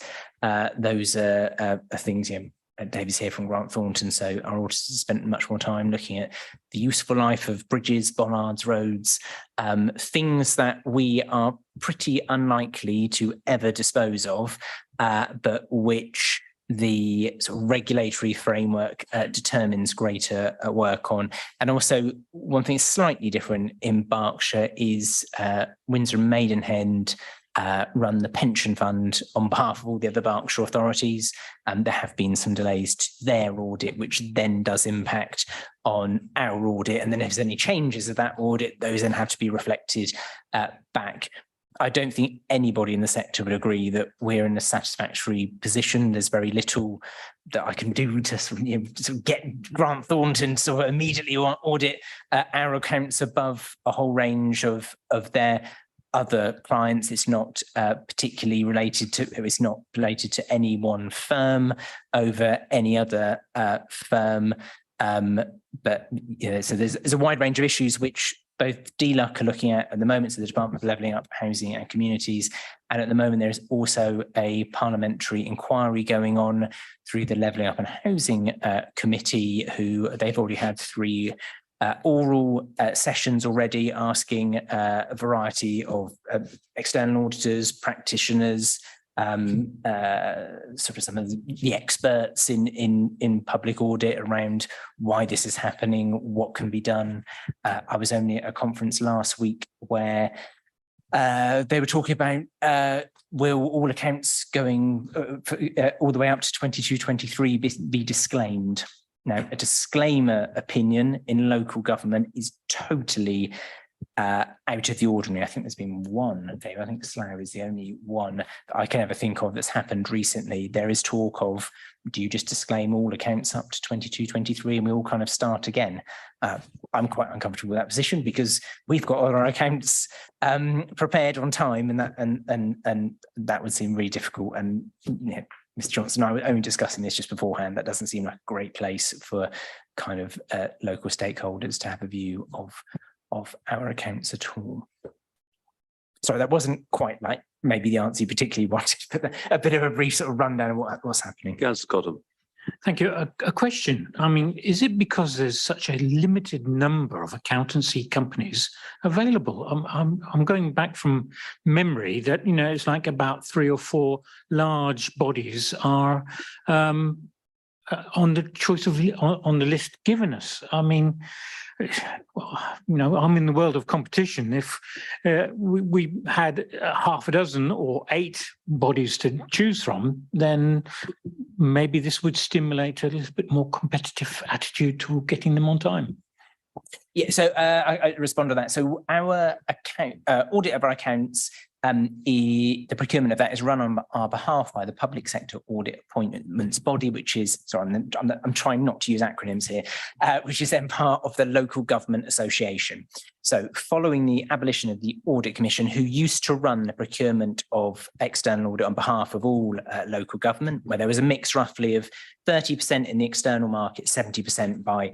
Speaker 7: those are things, you know, David's here from Grant Thornton, so our auditors spent much more time looking at the useful life of bridges, bollards, roads, things that we are pretty unlikely to ever dispose of, but which the sort of regulatory framework determines greater work on. And also one thing slightly different in Berkshire is Windsor and Maidenhead run the pension fund on behalf of all the other Berkshire authorities, and there have been some delays to their audit, which then does impact on our audit. And then if there's any changes of that audit, those then have to be reflected back. I don't think anybody in the sector would agree that we're in a satisfactory position. There's very little that I can do to sort of get Grant Thornton to sort of immediately audit our accounts above a whole range of their other clients. It's not particularly related to, it's not related to any one firm over any other firm. But you know, so there's a wide range of issues which both DLUC are looking at the moment, so the Department of Levelling Up Housing and Communities, and at the moment there's also a parliamentary inquiry going on through the Levelling Up and Housing Committee, who they've already had 3 oral sessions already asking a variety of external auditors, practitioners, sort of some of the experts in public audit around why this is happening, what can be done. I was only at a conference last week where they were talking about will all accounts going all the way up to 22-23 be disclaimed. Now, a disclaimer opinion in local government is totally out of the ordinary. I think there's been one, Dave. I think Slough is the only one that I can ever think of that's happened recently. There is talk of, do you just disclaim all accounts up to 22-23 and we all kind of start again? I'm quite uncomfortable with that position because we've got all our accounts prepared on time, and that would seem really difficult. And Mr. Johnson and I were only discussing this just beforehand. That doesn't seem like a great place for kind of local stakeholders to have a view of our accounts at all. Sorry, that wasn't quite like maybe the answer you particularly wanted, but a bit of a brief sort of rundown of what's happening.
Speaker 1: Councillor Cottam.
Speaker 9: Thank you. A question. I mean, is it because there's such a limited number of accountancy companies available? I'm going back from memory that, you know, it's like about 3 or 4 large bodies are on the choice of on the list given us. I mean, well, you know, I'm in the world of competition. If we had half a dozen or 8 bodies to choose from, then maybe this would stimulate a little bit more competitive attitude to getting them on time.
Speaker 7: Yeah, so I respond to that. So our audit of our accounts, the procurement of that is run on our behalf by the Public Sector Audit Appointments Body, which is, sorry, I'm trying not to use acronyms here, which is then part of the Local Government Association. So following the abolition of the Audit Commission, who used to run the procurement of external audit on behalf of all local government, where there was a mix roughly of 30% in the external market, 70% by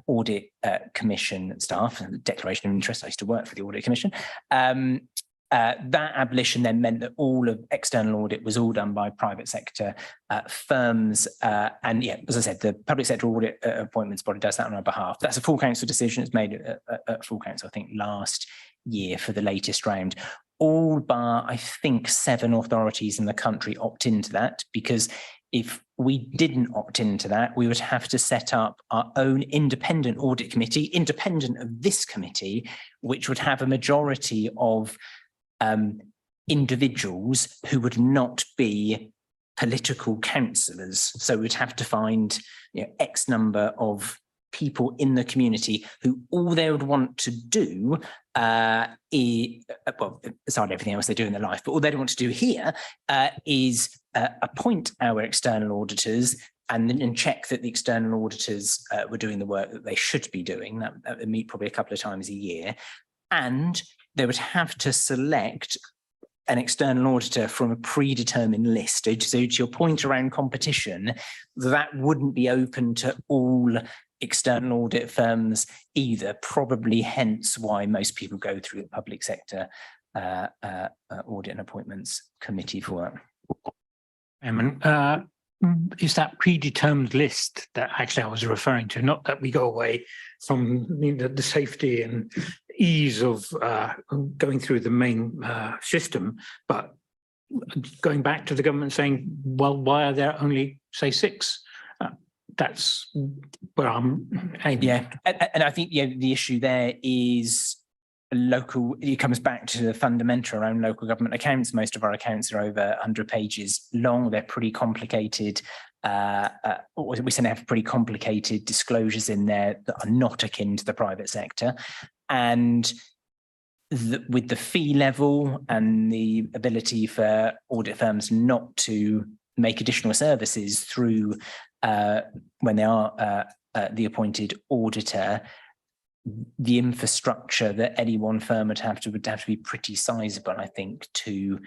Speaker 7: Audit Commission staff, and Declaration of Interest. I used to work for the Audit Commission. That abolition then meant that all of external audit was all done by private sector firms. And yeah, as I said, the Public Sector Audit Appointments Body does that on our behalf. That's a full council decision. It's made at full council, I think, last year for the latest round. All bar, I think, 7 authorities in the country opt into that, because if we didn't opt into that, we would have to set up our own independent audit committee, independent of this committee, which would have a majority of individuals who would not be political councillors. So we'd have to find, you know, X number of people in the community who all they would want to do is, well, aside everything else they do in their life, but all they want to do here is appoint our external auditors and check that the external auditors were doing the work that they should be doing. That would meet probably a couple of times a year. And they would have to select an external auditor from a predetermined list. So to your point around competition, that wouldn't be open to all external audit firms either, probably hence why most people go through the Public Sector Audit and Appointments Committee for
Speaker 9: that. Is that predetermined list that actually I was referring to, not that we go away from the safety and ease of going through the main system, but going back to the government saying, well, why are there only, say, 6? That's where I'm aiming.
Speaker 7: Yeah, and I think the issue there is local. It comes back to the fundamental around local government accounts. Most of our accounts are over 100 pages long. They're pretty complicated. We certainly have pretty complicated disclosures in there that are not akin to the private sector. And with the fee level and the ability for audit firms not to make additional services through when they are the appointed auditor, the infrastructure that any one firm would have to be pretty sizable, I think, to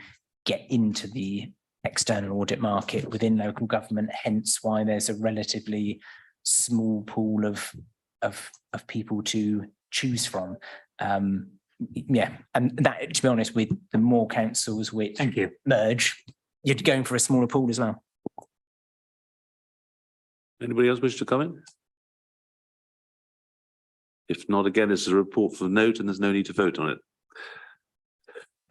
Speaker 7: get into the external audit market within local government. Hence why there's a relatively small pool of people to choose from. Yeah, and that, to be honest, with the more councils which merge, you're going for a smaller pool as well.
Speaker 1: Anybody else wish to comment? If not, again, this is a report for note and there's no need to vote on it.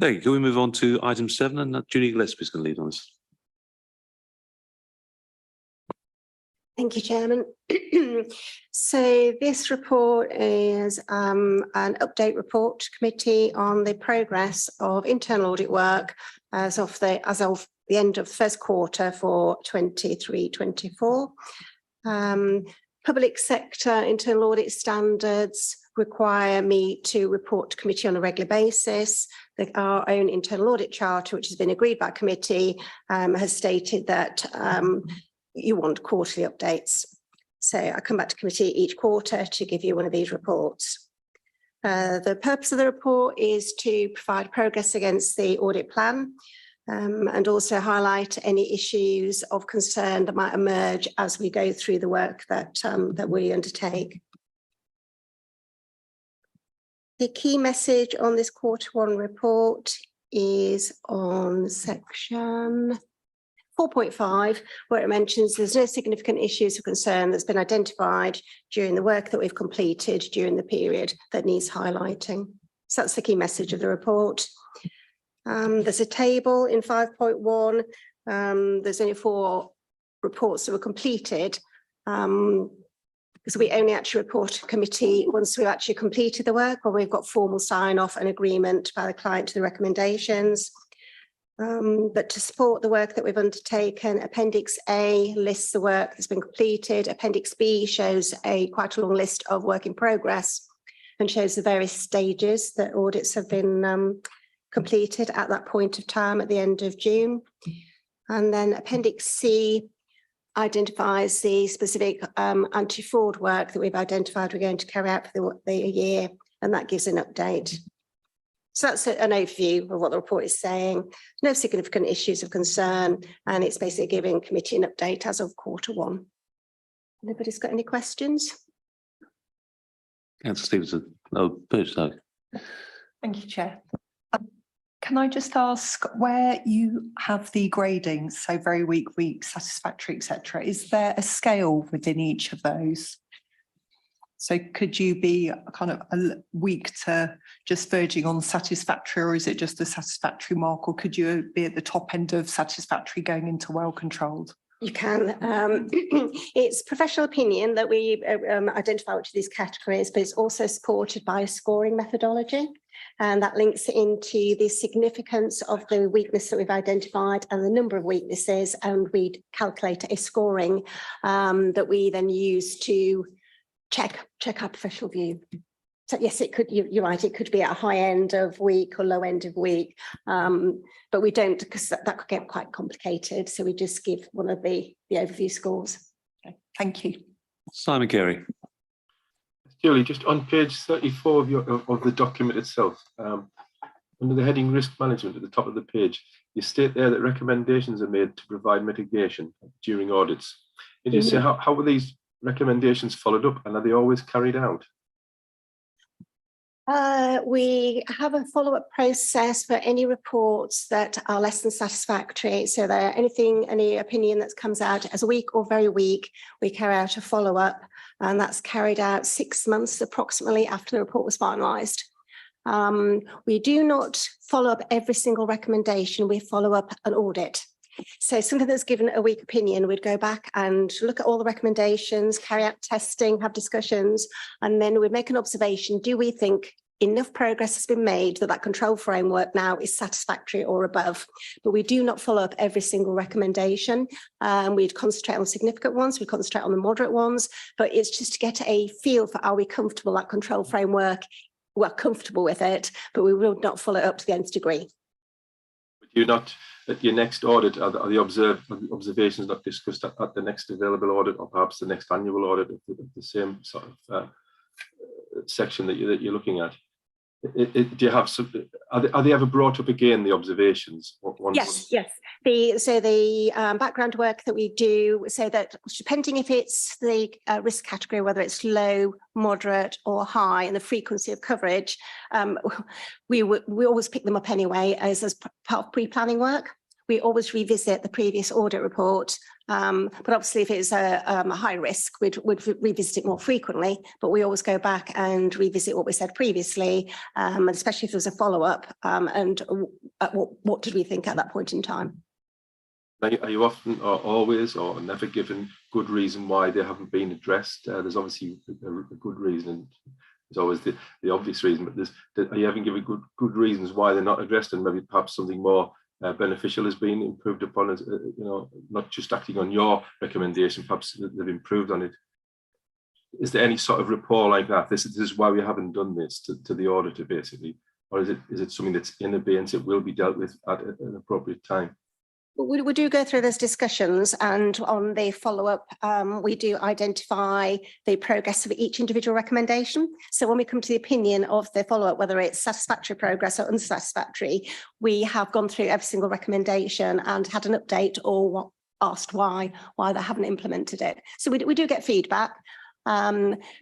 Speaker 1: Okay, can we move on to item 7, and Julie Gillespie is going to lead on this.
Speaker 5: Thank you, Chairman. So this report is an update report to committee on the progress of internal audit work as of the end of the first quarter for 23-24. Public sector internal audit standards require me to report to committee on a regular basis. Our own internal audit charter, which has been agreed by committee, has stated that you want quarterly updates. So I come back to committee each quarter to give you one of these reports. The purpose of the report is to provide progress against the audit plan and also highlight any issues of concern that might emerge as we go through the work that we undertake. The key message on this Q1 report is on section 4.5, where it mentions there's no significant issues of concern that's been identified during the work that we've completed during the period that needs highlighting. So that's the key message of the report. There's a table in 5.1. There's only 4 reports that were completed because we only actually report to committee once we've actually completed the work, or we've got formal sign off and agreement by the client to the recommendations. But to support the work that we've undertaken, Appendix A lists the work that's been completed. Appendix B shows quite a long list of work in progress and shows the various stages that audits have been completed at that point of time at the end of June. And then Appendix C identifies the specific anti-fraud work that we've identified we're going to carry out for the year, and that gives an update. So that's an overview of what the report is saying. No significant issues of concern, and it's basically giving committee an update as of Q1. Anybody's got any questions?
Speaker 1: Councillor Stevenson. Oh, please, no.
Speaker 12: Thank you, Chair. Can I just ask where you have the grading, so very weak, satisfactory, etc. Is there a scale within each of those? So could you be kind of a weak to just verging on satisfactory, or is it just a satisfactory mark, or could you be at the top end of satisfactory going into well controlled?
Speaker 5: You can. It's professional opinion that we identify which of these categories, but it's also supported by a scoring methodology. And that links into the significance of the weakness that we've identified and the number of weaknesses. And we calculate a scoring that we then use to check our professional view. So yes, it could, you're right, it could be at a high end of weak or low end of weak, but we don't, because that could get quite complicated. So we just give one of the overview scores.
Speaker 12: Okay, thank you.
Speaker 1: Simon Carey.
Speaker 10: Julie, just on page 34 of the document itself, under the heading risk management at the top of the page, you state there that recommendations are made to provide mitigation during audits. And you say, how were these recommendations followed up, and are they always carried out?
Speaker 5: We have a follow-up process for any reports that are less than satisfactory. So there any opinion that comes out as weak or very weak, we carry out a follow-up, and that's carried out 6 months approximately after the report was finalised. We do not follow up every single recommendation, we follow up an audit. So something that's given a weak opinion, we'd go back and look at all the recommendations, carry out testing, have discussions, and then we'd make an observation. Do we think enough progress has been made that control framework now is satisfactory or above? But we do not follow up every single recommendation. We'd concentrate on significant ones, we concentrate on the moderate ones, but it's just to get a feel for, are we comfortable that control framework? We're comfortable with it, but we will not follow it up to the nth degree.
Speaker 10: But you're not, at your next audit, are the observations not discussed at the next available audit, or perhaps the next annual audit of the same sort of section that you're looking at? Do you have some, are they ever brought up again, the observations?
Speaker 5: Yes. So the background work that we do, so that depending if it's the risk category, whether it's low, moderate or high, and the frequency of coverage, we always pick them up anyway as part of pre-planning work. we always revisit the previous audit report. But obviously, if it's a high risk, we'd revisit it more frequently. But we always go back and revisit what we said previously, and especially if there's a follow-up. And what did we think at that point in time?
Speaker 10: Are you often or always or never given good reason why they haven't been addressed? There's obviously a good reason, and there's always the obvious reason, but are you ever given good reasons why they're not addressed, and maybe perhaps something more beneficial has been improved upon, as you know, not just acting on your recommendation, perhaps they've improved on it? Is there any sort of rapport like that? This is why we haven't done this to the auditor, basically, or is it something that's in abeyance, it will be dealt with at an appropriate time?
Speaker 5: We do go through those discussions, and on the follow-up, we do identify the progress of each individual recommendation. So when we come to the opinion of the follow-up, whether it's satisfactory progress or unsatisfactory, we have gone through every single recommendation and had an update or asked why they haven't implemented it. So we do get feedback.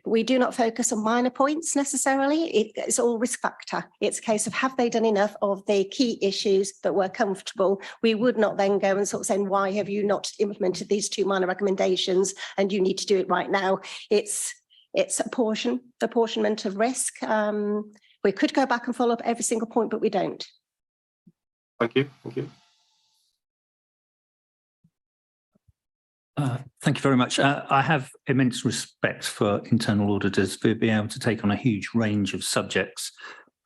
Speaker 5: We do not focus on minor points necessarily. It's all risk factor. It's a case of, have they done enough of the key issues that we're comfortable? We would not then go and sort of saying, why have you not implemented these 2 minor recommendations and you need to do it right now? It's apportionment of risk. We could go back and follow up every single point, but we don't.
Speaker 10: Thank you. Thank you.
Speaker 13: Thank you very much. I have immense respect for internal auditors for being able to take on a huge range of subjects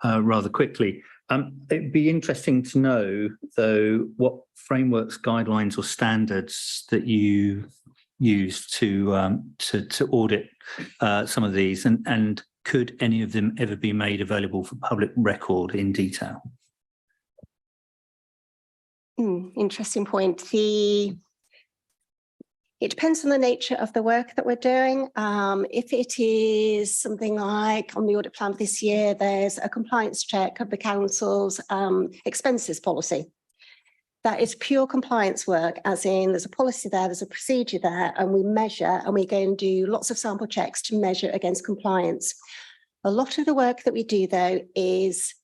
Speaker 13: rather quickly. It'd be interesting to know, though, what frameworks, guidelines or standards that you use to audit some of these, and could any of them ever be made available for public record in detail?
Speaker 5: Interesting point. It depends on the nature of the work that we're doing. If it is something like on the audit plan this year, there's a compliance check of the council's expenses policy. That is pure compliance work, as in there's a policy there, there's a procedure there, and we measure and we go and do lots of sample checks to measure against compliance. A lot of the work that we do, though, is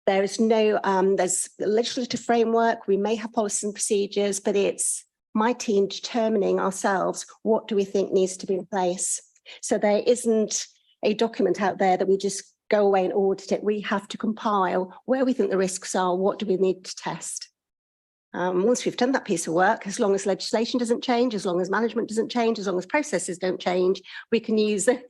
Speaker 5: there's legislative framework. We may have policies and procedures, but it's my team determining ourselves, what do we think needs to be in place? So there isn't a document out there that we just go away and audit it. We have to compile where we think the risks are, what do we need to test? Once we've done that piece of work, as long as legislation doesn't change, as long as management doesn't change, as long as processes don't change, we can use the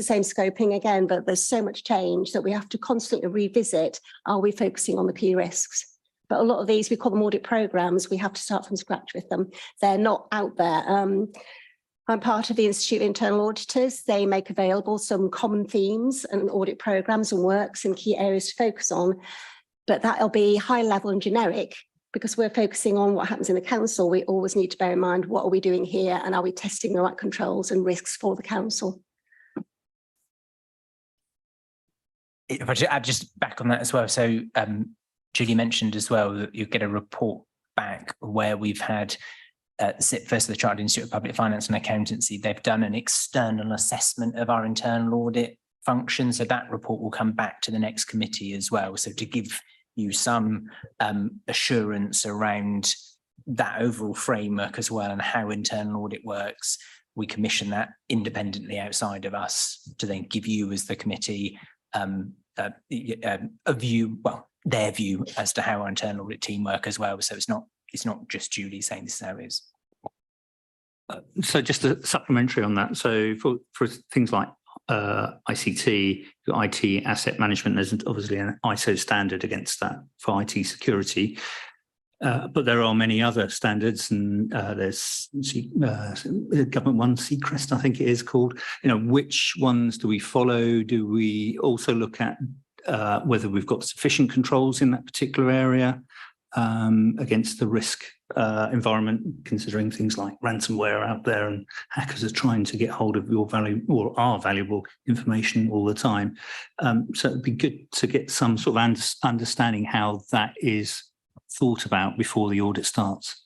Speaker 5: same scoping again, but there's so much change that we have to constantly revisit, are we focusing on the key risks? But a lot of these, we call them audit programs. We have to start from scratch with them. They're not out there. I'm part of the Institute of Internal Auditors. They make available some common themes and audit programs and works and key areas to focus on. But that'll be high level and generic, because we're focusing on what happens in the council. We always need to bear in mind, what are we doing here? And are we testing the right controls and risks for the council?
Speaker 7: If I just back on that as well. So Julie mentioned as well that you get a report back where we've had first the Chartered Institute of Public Finance and Accountancy. They've done an external assessment of our internal audit function. So that report will come back to the next committee as well. So to give you some assurance around that overall framework as well and how internal audit works, we commission that independently outside of us to then give you as the committee a view, well, their view as to how our internal audit team work as well. So it's not just Julie saying this is how it is.
Speaker 13: So just a supplementary on that. So for things like ICT, IT asset management, there's obviously an ISO standard against that for IT security. But there are many other standards, and there's government one, Seacrest, I think it is called. You know, which ones do we follow? Do we also look at whether we've got sufficient controls in that particular area against the risk environment, considering things like ransomware out there and hackers are trying to get hold of your our valuable information all the time. So it'd be good to get some sort of understanding how that is thought about before the audit starts.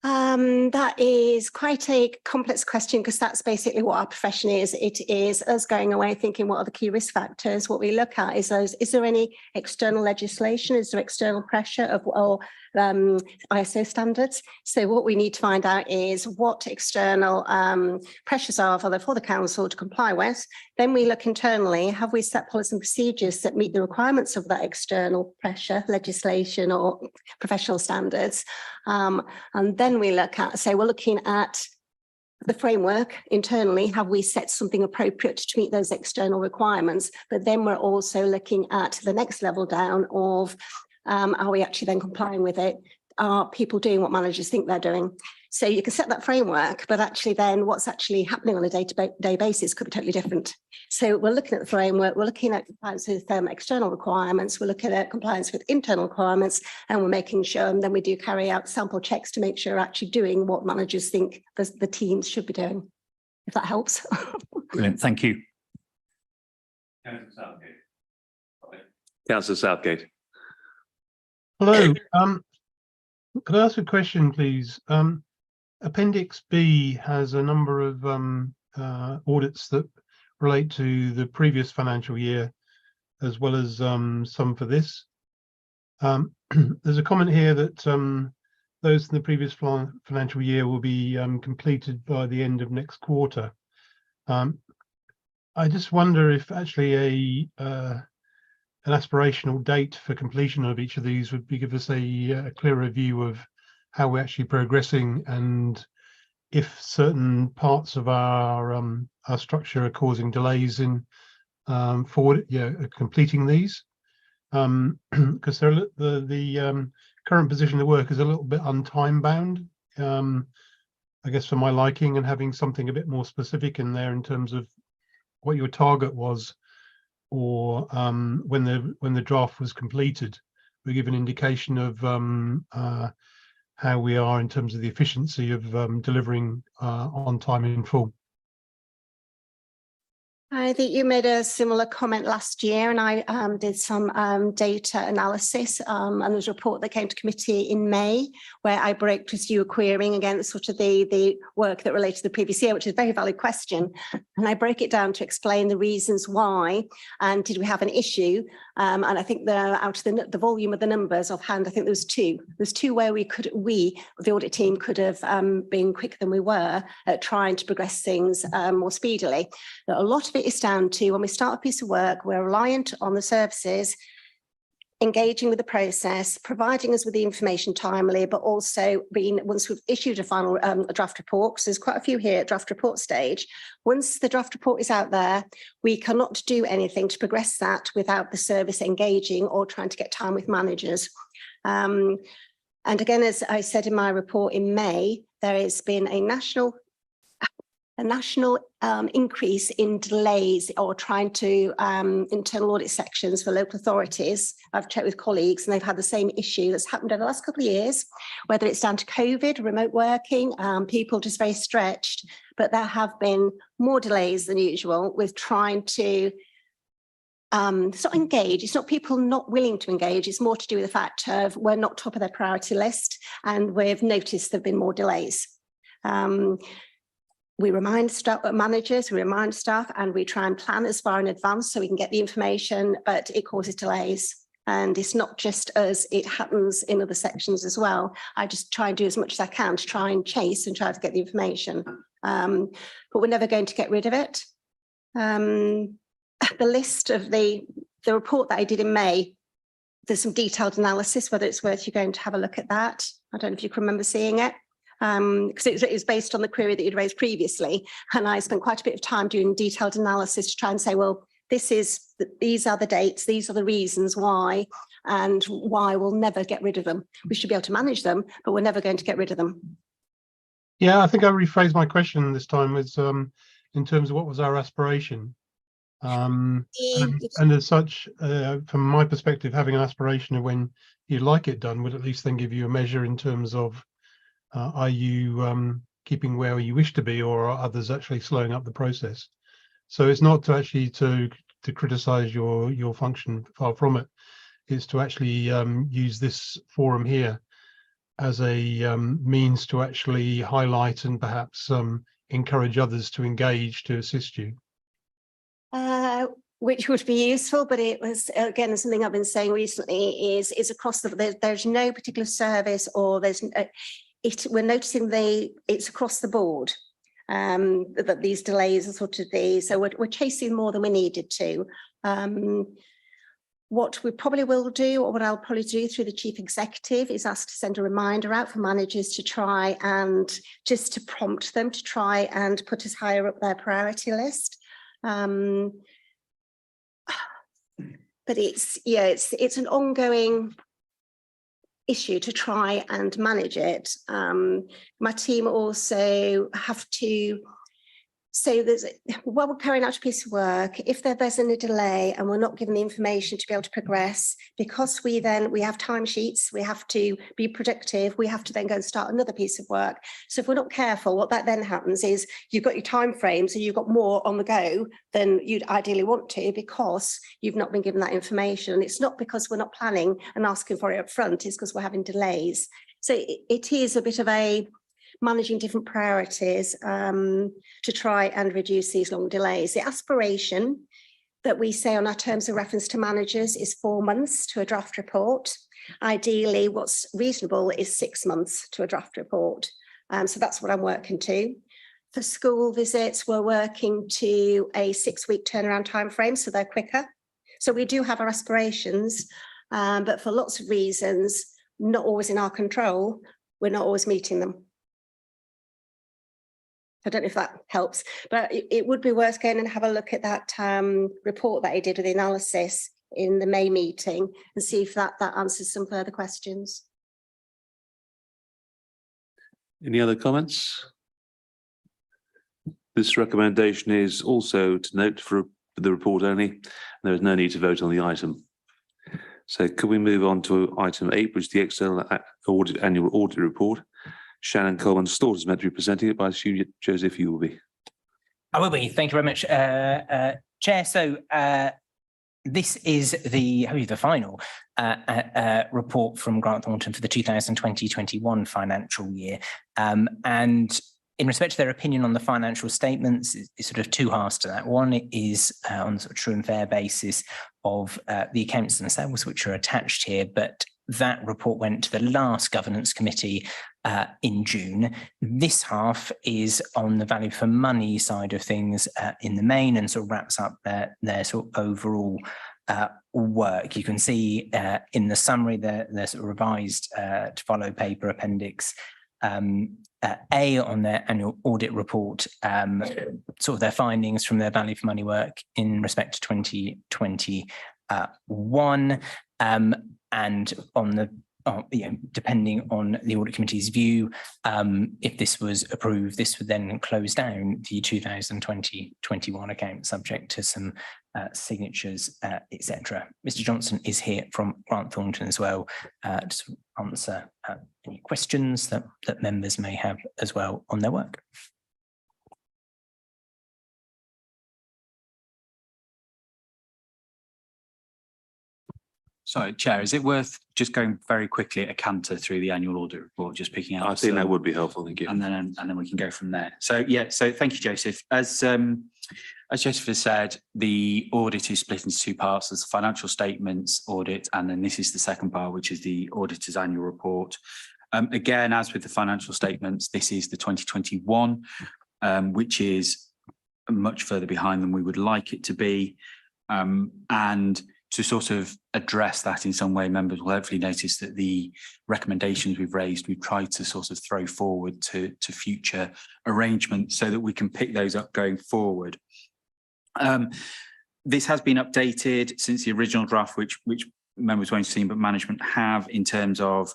Speaker 5: That is quite a complex question, because that's basically what our profession is. It is us going away thinking, what are the key risk factors? What we look at is there any external legislation? Is there external pressure or ISO standards. So what we need to find out is what external pressures are for the council to comply with. Then we look internally, have we set policies and procedures that meet the requirements of that external pressure, legislation or professional standards? And then we look at, say, we're looking at the framework internally, have we set something appropriate to meet those external requirements? But then we're also looking at the next level down of, are we actually then complying with it? Are people doing what managers think they're doing? So you can set that framework, but actually then what's actually happening on a day-to-day basis could be totally different. So we're looking at the framework, we're looking at compliance with external requirements, we're looking at compliance with internal requirements, and we're making sure, and then we do carry out sample checks to make sure we're actually doing what managers think the teams should be doing, if that helps.
Speaker 13: Brilliant, thank you.
Speaker 1: Councillor Southgate.
Speaker 11: Hello, could I ask a question, please? Appendix B has a number of audits that relate to the previous financial year, as well as some for this. There's a comment here that those in the previous financial year will be completed by the end of next quarter. I just wonder if actually an aspirational date for completion of each of these would give us a clearer view of how we're actually progressing, and if certain parts of our structure are causing delays in completing these, because the current position of work is a little bit untime bound, I guess, for my liking, and having something a bit more specific in there in terms of what your target was, or when the draft was completed, we give an indication of how we are in terms of the efficiency of delivering on time in full.
Speaker 5: I think you made a similar comment last year, and I did some data analysis, and there's a report that came to committee in May where I broke, because you were querying against sort of the work that related to the previous year, which is a very valid question, and I broke it down to explain the reasons why, and did we have an issue, and I think out of the volume of the numbers offhand, I think there's two where the audit team could have been quicker than we were at trying to progress things more speedily. But a lot of it is down to, when we start a piece of work, we're reliant on the services engaging with the process, providing us with the information timely, but also once we've issued a final draft report, because there's quite a few here at draft report stage, once the draft report is out there, we cannot do anything to progress that without the service engaging or trying to get time with managers. And again, as I said in my report in May, there has been a national increase in delays or trying to internal audit sections for local authorities. I've checked with colleagues and they've had the same issue that's happened over the last couple of years, whether it's down to COVID, remote working, people just very stretched, but there have been more delays than usual with trying to it's not engage, it's not people not willing to engage, it's more to do with the fact of we're not top of their priority list, and we've noticed there have been more delays. We remind managers, we remind staff, and we try and plan as far in advance so we can get the information, but it causes delays. And it's not just us, it happens in other sections as well. I just try and do as much as I can to try and chase and try to get the information. But we're never going to get rid of it. The list of the report that I did in May, there's some detailed analysis, whether it's worth you going to have a look at that. I don't know if you can remember seeing it. Because it was based on the query that you'd raised previously, and I spent quite a bit of time doing detailed analysis to try and say, well, these are the dates, these are the reasons why, and why we'll never get rid of them. We should be able to manage them, but we're never going to get rid of them.
Speaker 11: Yeah, I think I rephrased my question this time with in terms of what was our aspiration. And as such, from my perspective, having an aspiration of when you'd like it done would at least then give you a measure in terms of are you keeping where you wish to be, or are others actually slowing up the process? So it's not to actually to criticize your function, far from it. It's to actually use this forum here as a means to actually highlight and perhaps encourage others to engage to assist you.
Speaker 5: which would be useful, but it was, again, something I've been saying recently is across there's no particular service, or we're noticing it's across the board. That these delays are sort of so we're chasing more than we needed to. What we probably will do, or what I'll probably do through the chief executive, is ask to send a reminder out for managers to try and just to prompt them to try and put us higher up their priority list. But it's an ongoing issue to try and manage it. My team also have to, so while we're carrying out a piece of work, if there's any delay and we're not given the information to be able to progress, because we have timesheets, we have to be productive, we have to then go and start another piece of work. So if we're not careful, what that then happens is you've got your time frame, so you've got more on the go than you'd ideally want to, because you've not been given that information. And it's not because we're not planning and asking for it up front, it's because we're having delays. So it is a bit of a managing different priorities to try and reduce these long delays. The aspiration that we say on our terms of reference to managers is 4 months to a draft report. Ideally, what's reasonable is 6 months to a draft report. So that's what I'm working to. For school visits, we're working to a 6-week turnaround time frame, so they're quicker. So we do have our aspirations, but for lots of reasons, not always in our control, we're not always meeting them. I don't know if that helps, but it would be worth going and have a look at that report that I did with the analysis in the May meeting and see if that answers some further questions.
Speaker 1: Any other comments? This recommendation is also to note for the report only. There is no need to vote on the item. So could we move on to item 8, which is the external annual audit report? Shannon Coleman-Stort is meant to be presenting it, but I assume, Joseph, you will be.
Speaker 7: I will be. Thank you very much, Chair. So this is the final report from Grant Thornton for the 2020-21 financial year. And in respect to their opinion on the financial statements, it's sort of two halves to that. One is on sort of true and fair basis of the accounts themselves, which are attached here, but that report went to the last governance committee in June. This half is on the value for money side of things in the main, and sort of wraps up their sort of overall work. You can see in the summary their sort of revised to follow paper appendix A on their annual audit report, sort of their findings from their value for money work in respect to 2021, and on the depending on the audit committee's view, if this was approved, this would then close down the 2020-21 account, subject to some signatures, etc. Mr. Johnson is here from Grant Thornton as well to answer any questions that members may have as well on their work.
Speaker 14: Sorry, Chair, is it worth just going very quickly at a canter through the annual audit report, just picking out?
Speaker 1: I think that would be helpful, thank you.
Speaker 14: And then we can go from there. So yeah, so thank you, Joseph. As Joseph has said, the audit is split into two parts. There's the financial statements audit, and then this is the second part, which is the auditor's annual report. Again, as with the financial statements, this is the 2021, which is much further behind than we would like it to be. And to sort of address that in some way, members will hopefully notice that the recommendations we've raised, we've tried to sort of throw forward to future arrangements so that we can pick those up going forward. This has been updated since the original draft, which members won't see, but management have, in terms of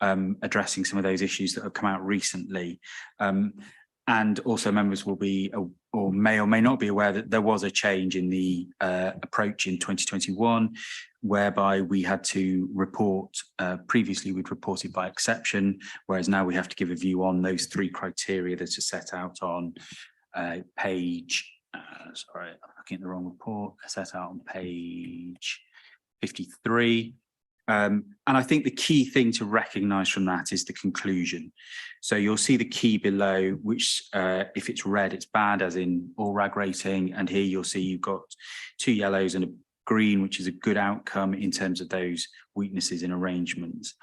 Speaker 14: addressing some of those issues that have come out recently. And also members will be, or may not be aware, that there was a change in the approach in 2021, whereby we had to report, previously we'd reported by exception, whereas now we have to give a view on those 3 criteria that are set out on page, sorry, I'm looking at the wrong report, set out on page 53. And I think the key thing to recognise from that is the conclusion. So you'll see the key below, which if it's red, it's bad, as in all rag rating. And here you'll see you've got 2 yellows and a green, which is a good outcome in terms of those weaknesses in arrangements.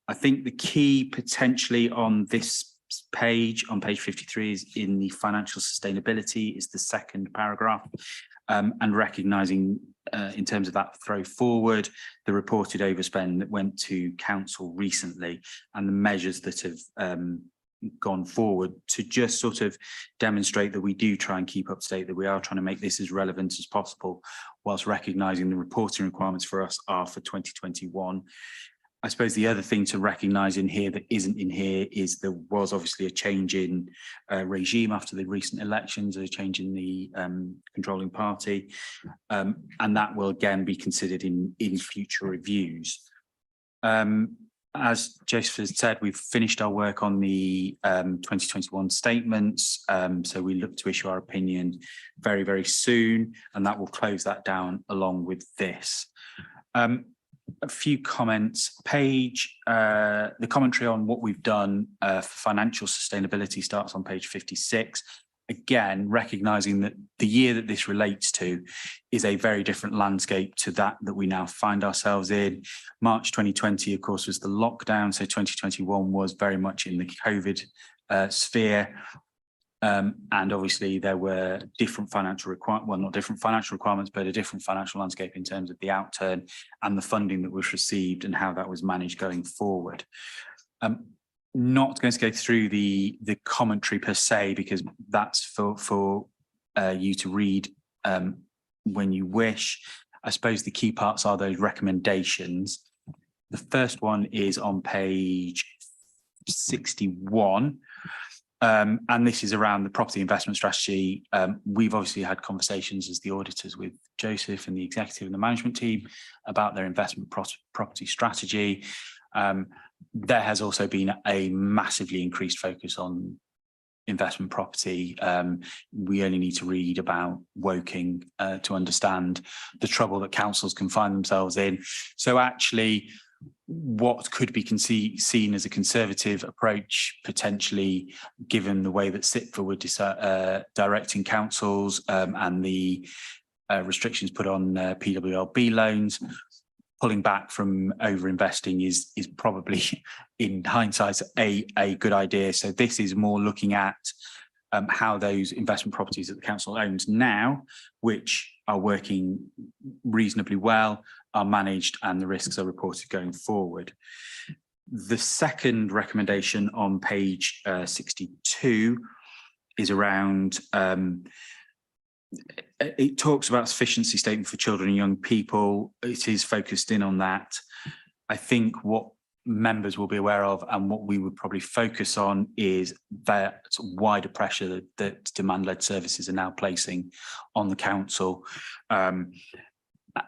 Speaker 14: I think the key potentially on this page, on page 53, is in the financial sustainability, is the second paragraph, and recognising in terms of that throw forward, the reported overspend that went to council recently and the measures that have gone forward to just sort of demonstrate that we do try and keep up to date, that we are trying to make this as relevant as possible, whilst recognising the reporting requirements for us are for 2021. I suppose the other thing to recognise in here that isn't in here is there was obviously a change in regime after the recent elections, a change in the controlling party, and that will again be considered in future reviews. As Joseph has said, we've finished our work on the 2021 statements, so we look to issue our opinion very, very soon, and that will close that down along with this. A few comments. The commentary on what we've done for financial sustainability starts on page 56. Again, recognising that the year that this relates to is a very different landscape to that we now find ourselves in. March 2020, of course, was the lockdown, so 2021 was very much in the COVID sphere. And obviously there were different financial requirements, well, not different financial requirements, but a different financial landscape in terms of the outturn and the funding that was received and how that was managed going forward. Not going to go through the commentary per se, because that's for you to read when you wish. I suppose the key parts are those recommendations. The first one is on page 61. And this is around the property investment strategy. We've obviously had conversations as the auditors with Joseph and the executive and the management team about their investment property strategy. There has also been a massively increased focus on investment property. We only need to read about Woking to understand the trouble that councils can find themselves in. So actually, what could be seen as a conservative approach, potentially, given the way that SIPFA were directing councils and the restrictions put on PWLB loans, pulling back from over-investing is probably, in hindsight, a good idea. So this is more looking at how those investment properties that the council owns now, which are working reasonably well, are managed and the risks are reported going forward. The second recommendation on page 62 is around, it talks about sufficiency statement for children and young people. It is focused in on that. I think what members will be aware of and what we would probably focus on is that wider pressure that demand-led services are now placing on the council.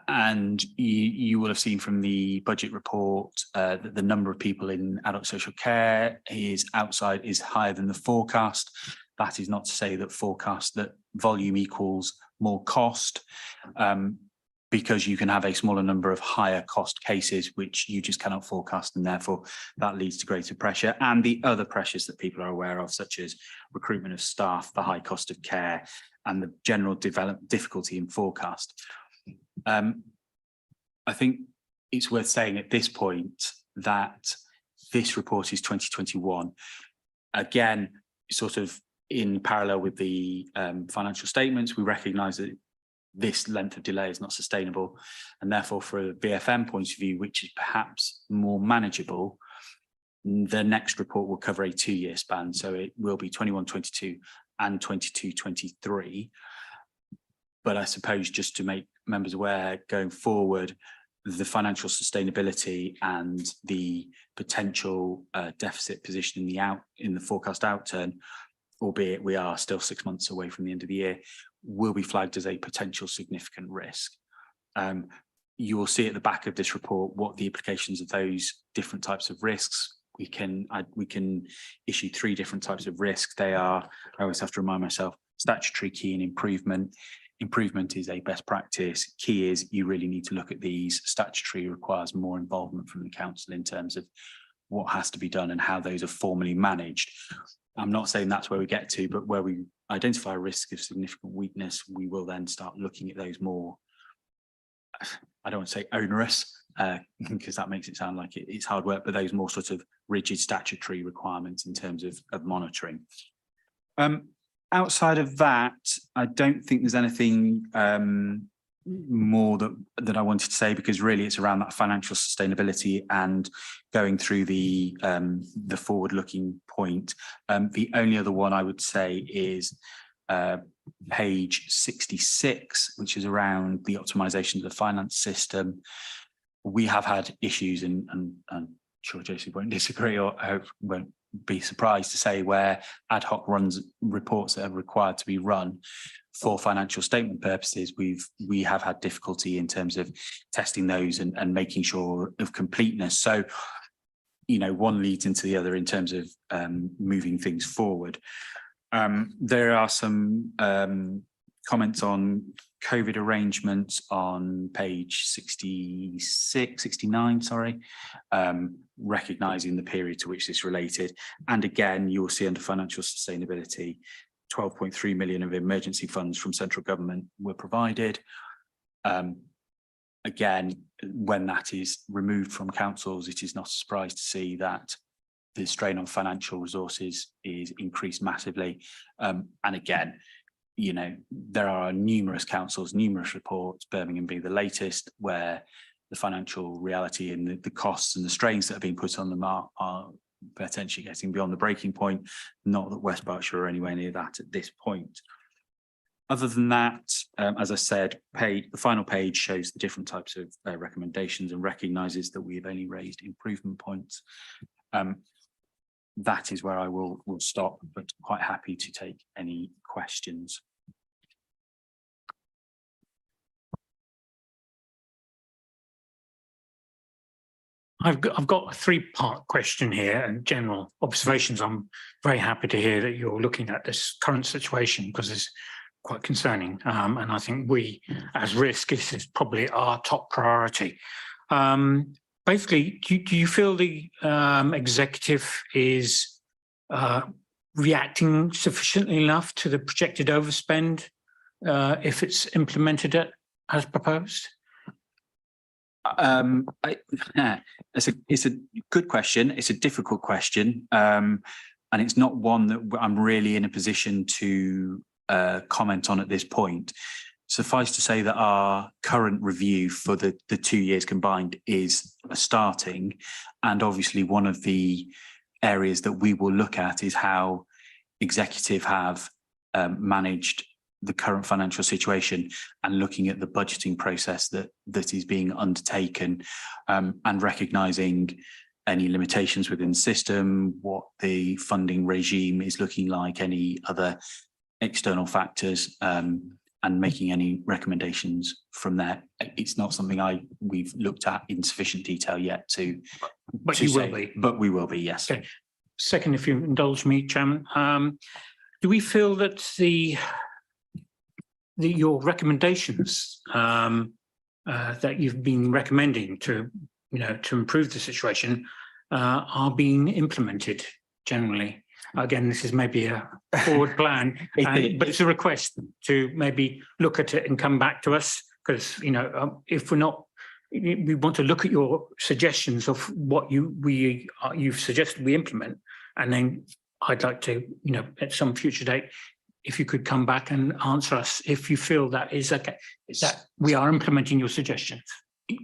Speaker 14: And you will have seen from the budget report that the number of people in adult social care is higher than the forecast. That is not to say that volume equals more cost, because you can have a smaller number of higher cost cases, which you just cannot forecast, and therefore that leads to greater pressure. And the other pressures that people are aware of, such as recruitment of staff, the high cost of care, and the general difficulty in forecast. I think it's worth saying at this point that this report is 2021. Again, sort of in parallel with the financial statements, we recognise that this length of delay is not sustainable, and therefore for a VFM point of view, which is perhaps more manageable, the next report will cover a 2-year span. So it will be 21-22 and 22-23. But I suppose, just to make members aware going forward, the financial sustainability and the potential deficit position in the forecast outturn, albeit we are still 6 months away from the end of the year, will be flagged as a potential significant risk. You will see at the back of this report what the implications of those different types of risks. We can issue 3 different types of risk. They are, I always have to remind myself, statutory, key and improvement. improvement is a best practice. Key is you really need to look at these. Statutory requires more involvement from the council in terms of what has to be done and how those are formally managed. I'm not saying that's where we get to, but where we identify a risk of significant weakness, we will then start looking at those more, I don't want to say onerous, because that makes it sound like it's hard work, but those more sort of rigid statutory requirements in terms of monitoring. Outside of that, I don't think there's anything more that I wanted to say, because really it's around that financial sustainability and going through the forward-looking point. The only other one I would say is page 66, which is around the optimization of the finance system. We have had issues, and I'm sure Joseph won't disagree, or I hope won't be surprised to say, where ad hoc runs reports that are required to be run for financial statement purposes, we have had difficulty in terms of testing those and making sure of completeness. So, you know, one leads into the other in terms of moving things forward. There are some comments on COVID arrangements on page 69, sorry, recognising the period to which this related. And again, you will see under financial sustainability, 12.3 million of emergency funds from central government were provided. Again, when that is removed from councils, it is not a surprise to see that the strain on financial resources is increased massively. And again, you know, there are numerous councils, numerous reports, Birmingham being the latest, where the financial reality and the costs and the strains that are being put on them are potentially getting beyond the breaking point. Not that West Berkshire are anywhere near that at this point. Other than that, as I said, the final page shows the different types of recommendations and recognises that we have only raised improvement points. That is where I will stop, but quite happy to take any questions.
Speaker 9: I've got a three-part question here and general observations. I'm very happy to hear that you're looking at this current situation, because it's quite concerning. And I think we, as risk, this is probably our top priority. Basically, do you feel the executive is reacting sufficiently enough to the projected overspend if it's implemented as proposed?
Speaker 14: It's a good question. It's a difficult question, and it's not one that I'm really in a position to comment on at this point. Suffice to say that our current review for the 2 years combined is starting, and obviously one of the areas that we will look at is how executive have managed the current financial situation, and looking at the budgeting process that is being undertaken, and recognising any limitations within the system, what the funding regime is looking like, any other external factors, and making any recommendations from there. It's not something we've looked at in sufficient detail yet to.
Speaker 9: But you will be.
Speaker 14: But we will be, yes.
Speaker 9: Okay. Second, if you indulge me, Chairman, do we feel that your recommendations that you've been recommending to improve the situation are being implemented generally? Again, this is maybe a forward plan, but it's a request to maybe look at it and come back to us, because if we're not, we want to look at your suggestions of what you've suggested we implement, and then I'd like to, at some future date, if you could come back and answer us if you feel that is okay, that we are implementing your suggestions.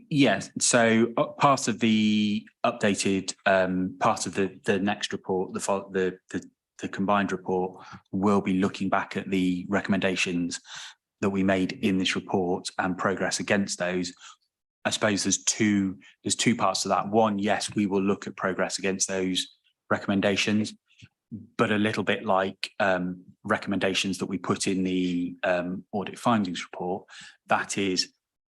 Speaker 14: Yes, so part of the updated part of the next report, the combined report, will be looking back at the recommendations that we made in this report and progress against those. I suppose there's two parts to that. One, yes, we will look at progress against those recommendations, but a little bit like recommendations that we put in the audit findings report, that is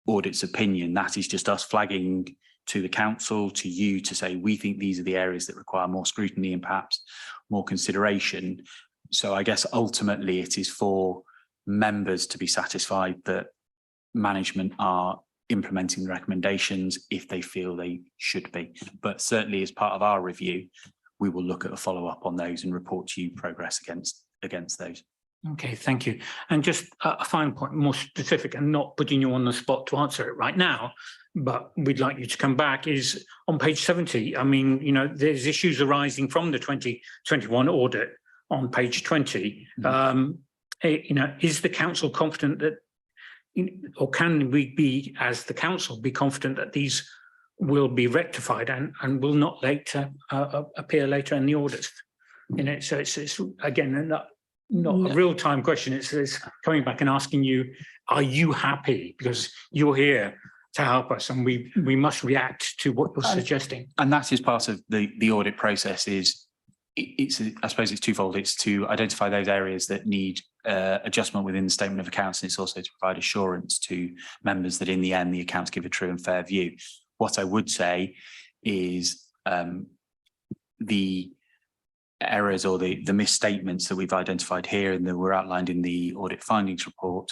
Speaker 14: audit's opinion. That is just us flagging to the council, to you, to say we think these are the areas that require more scrutiny and perhaps more consideration. So I guess ultimately it is for members to be satisfied that management are implementing the recommendations if they feel they should be. But certainly as part of our review, we will look at a follow-up on those and report to you progress against those.
Speaker 9: Okay, thank you. And just a final point, more specific and not putting you on the spot to answer it right now, but we'd like you to come back, is on page 70. I mean, you know, there's issues arising from the 2021 audit on page 20. You know, is the council confident that, or can we be, as the council, be confident that these will be rectified and will not later appear later in the audits? You know, so it's again, not a real-time question. It's coming back and asking you, are you happy? Because you're here to help us and we must react to what you're suggesting.
Speaker 14: And that is part of the audit process. I suppose it's twofold. It's to identify those areas that need adjustment within the statement of accounts, and it's also to provide assurance to members that in the end the accounts give a true and fair view. What I would say is the errors or the misstatements that we've identified here and that were outlined in the audit findings report,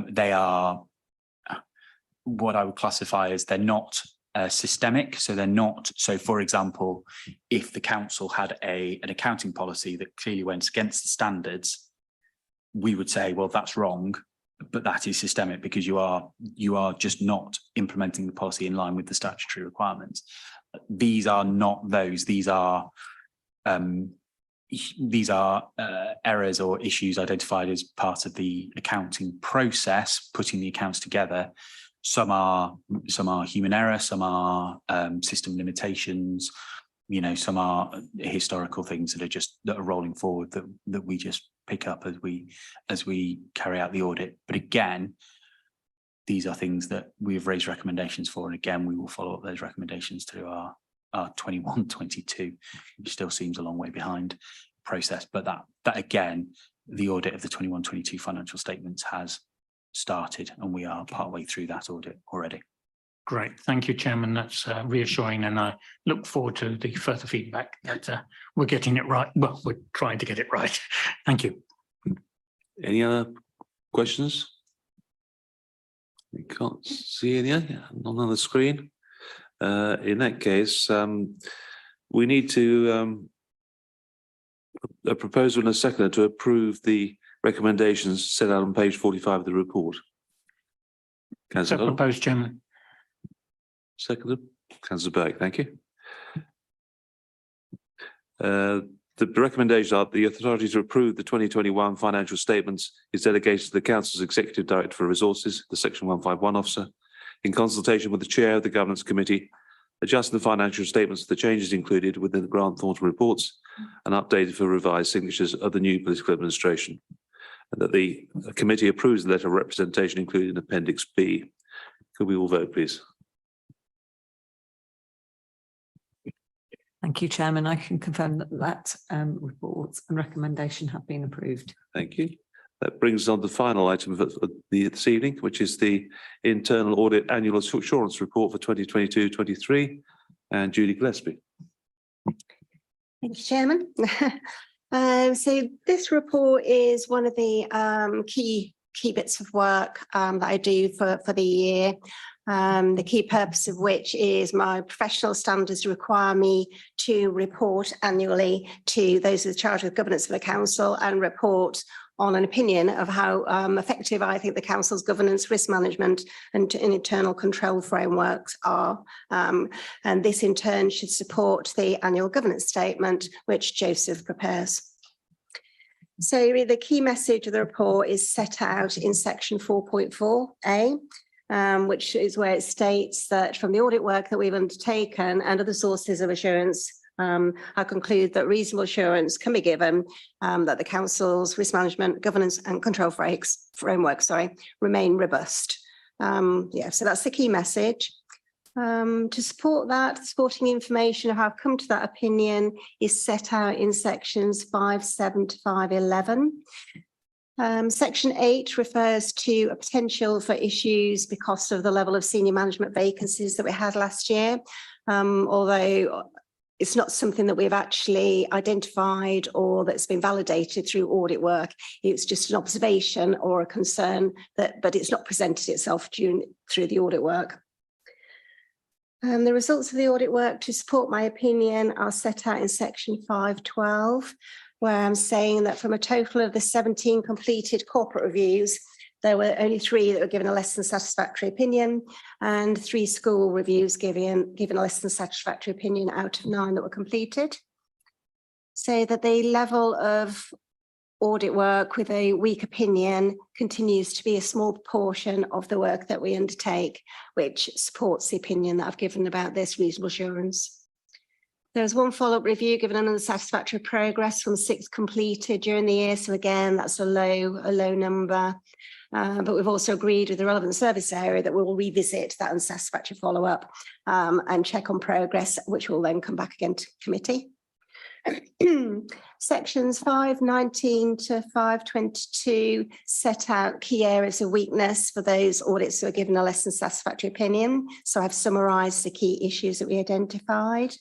Speaker 14: they are what I would classify as they're not systemic. So they're not. So for example, if the council had an accounting policy that clearly went against the standards, we would say, well, that's wrong, but that is systemic because you are just not implementing the policy in line with the statutory requirements. These are not those. These are errors or issues identified as part of the accounting process, putting the accounts together. Some are human error, some are system limitations, you know, some are historical things that are rolling forward that we just pick up as we carry out the audit. But again, these are things that we've raised recommendations for, and again we will follow up those recommendations to our 21-22, which still seems a long way behind process. But that again, the audit of the 21-22 financial statements has started and we are partway through that audit already.
Speaker 9: Great, thank you, Chairman. That's reassuring, and I look forward to the further feedback that we're getting it right. Well, we're trying to get it right. Thank you.
Speaker 1: Any other questions? We can't see any, none on the screen. In that case, we need to a proposal and a seconder to approve the recommendations set out on page 45 of the report.
Speaker 9: So proposed, Chairman.
Speaker 1: Seconded. Councillor Burke, thank you. The recommendations are the authority to approve the 2021 financial statements is delegated to the Council's Executive Director for Resources, the Section 151 officer, in consultation with the Chair of the Governance Committee, adjusting the financial statements to the changes included within the Grant Thornton reports and updated for revised signatures of the new political administration. And that the committee approves the letter of representation included in Appendix B. Could we all vote, please?
Speaker 3: Thank you, Chairman. I can confirm that reports and recommendation have been approved.
Speaker 1: Thank you. That brings us on to the final item of this evening, which is the Internal Audit Annual Assurance Report for 2022-23. And Judy Gillespie.
Speaker 5: Thank you, Chairman. So this report is one of the key bits of work that I do for the year. The key purpose of which is my professional standards require me to report annually to those with charge of governance of the council and report on an opinion of how effective I think the council's governance, risk management and internal control frameworks are. And this in turn should support the annual governance statement, which Joseph prepares. So the key message of the report is set out in section 4.4a, which is where it states that from the audit work that we've undertaken and other sources of assurance, I conclude that reasonable assurance can be given that the council's risk management, governance and control framework remain robust. So that's the key message. To support that, supporting information of how I've come to that opinion is set out in sections 5.7 to 5.11. Section 8 refers to a potential for issues because of the level of senior management vacancies that we had last year. Although it's not something that we've actually identified or that's been validated through audit work. It's just an observation or a concern but it's not presented itself through the audit work. The results of the audit work to support my opinion are set out in section 512, where I'm saying that from a total of the 17 completed corporate reviews, there were only 3 that were given a less than satisfactory opinion, and 3 school reviews given a less than satisfactory opinion out of 9 that were completed. So that the level of audit work with a weak opinion continues to be a small proportion of the work that we undertake, which supports the opinion that I've given about this reasonable assurance. There was 1 follow-up review given an unsatisfactory progress from 6 completed during the year. So again, that's a low number. But we've also agreed with the relevant service area that we will revisit that unsatisfactory follow-up and check on progress, which will then come back again to committee. Sections 519 to 522 set out key areas of weakness for those audits that are given a less than satisfactory opinion. So I've summarised the key issues that we identified.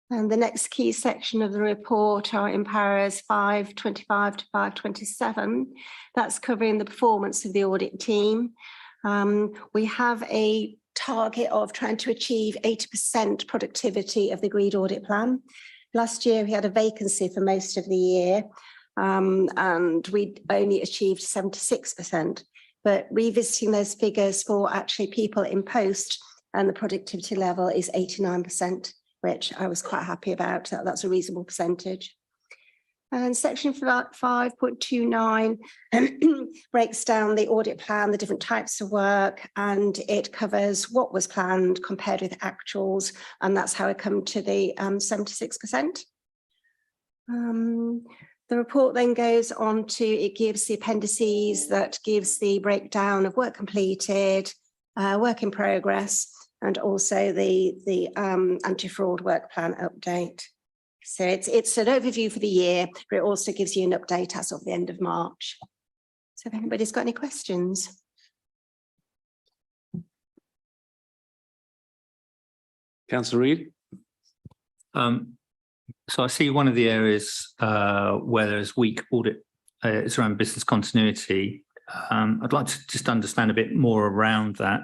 Speaker 5: And the next key section of the report are in paras 525 to 527. That's covering the performance of the audit team. We have a target of trying to achieve 80% productivity of the agreed audit plan. Last year, we had a vacancy for most of the year, and we only achieved 76%. But revisiting those figures for actually people in post, and the productivity level is 89%, which I was quite happy about. That's a reasonable percentage. And section 5.29 breaks down the audit plan, the different types of work, and it covers what was planned compared with actuals, and that's how I come to the 76%. The report then goes on to, it gives the appendices that gives the breakdown of work completed, work in progress, and also the anti-fraud work plan update. So it's an overview for the year, but it also gives you an update as of the end of March. So if anybody's got any questions.
Speaker 1: Councillor Reid.
Speaker 13: So I see one of the areas where there's weak audit is around business continuity. I'd like to just understand a bit more around that.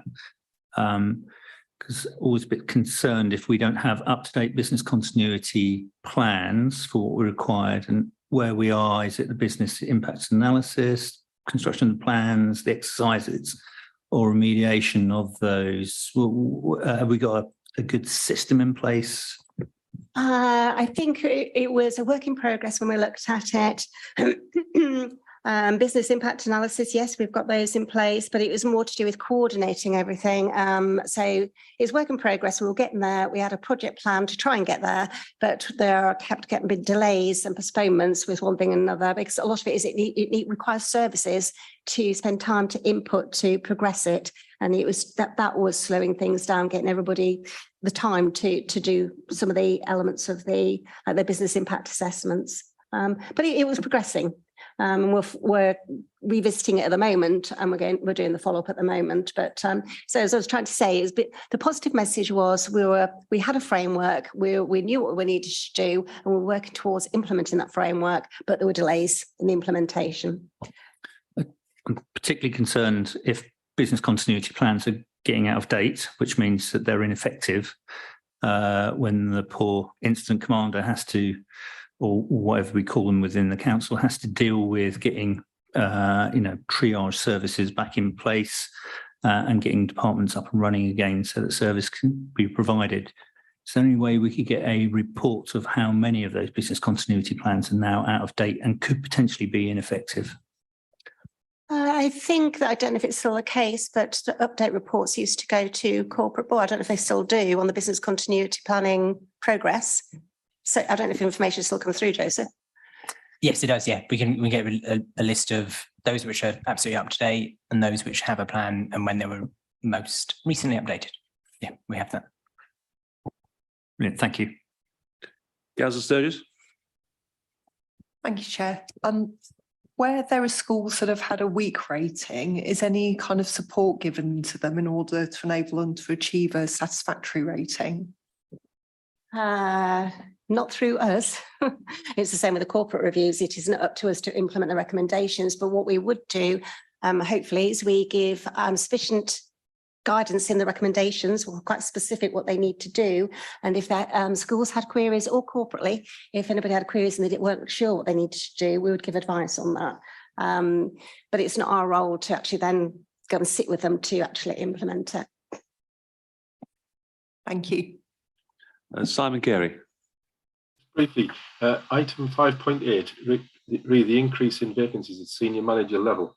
Speaker 13: Because always a bit concerned if we don't have up-to-date business continuity plans for what we're required and where we are. Is it the business impact analysis, construction of the plans, the exercises, or remediation of those? Have we got a good system in place?
Speaker 5: I think it was a work in progress when we looked at it. Business impact analysis, yes, we've got those in place, but it was more to do with coordinating everything. So it's work in progress. We'll get there. We had a project plan to try and get there, but there kept getting big delays and postponements with one thing and another, because a lot of it is it requires services to spend time to input to progress it. And it was that was slowing things down, getting everybody the time to do some of the elements of the business impact assessments. But it was progressing. And we're revisiting it at the moment, and we're doing the follow-up at the moment. But so as I was trying to say, is the positive message was we had a framework, we knew what we needed to do, and we're working towards implementing that framework, but there were delays in the implementation.
Speaker 13: I'm particularly concerned if business continuity plans are getting out of date, which means that they're ineffective when the poor incident commander has to, or whatever we call them within the council, has to deal with getting, triage services back in place and getting departments up and running again so that service can be provided. Is there any way we could get a report of how many of those business continuity plans are now out of date and could potentially be ineffective?
Speaker 5: I think that, I don't know if it's still the case, but the update reports used to go to corporate board. I don't know if they still do on the business continuity planning progress. So I don't know if information still comes through, Joseph.
Speaker 7: Yes, it does. Yeah, we get a list of those which are absolutely up to date and those which have a plan and when they were most recently updated. Yeah, we have that.
Speaker 13: Brilliant. Thank you.
Speaker 1: Councillor Sturgis.
Speaker 12: Thank you, Chair. Where there are schools that have had a weak rating, is any kind of support given to them in order to enable them to achieve a satisfactory rating?
Speaker 5: Not through us. It's the same with the corporate reviews. It isn't up to us to implement the recommendations, but what we would do, hopefully, is we give sufficient guidance in the recommendations, or quite specific what they need to do. And if that schools had queries, or corporately, if anybody had queries and they weren't sure what they needed to do, we would give advice on that. But it's not our role to actually then go and sit with them to actually implement it.
Speaker 12: Thank you.
Speaker 1: Simon Carey.
Speaker 10: Briefly, item 5.8, really the increase in vacancies at senior manager level.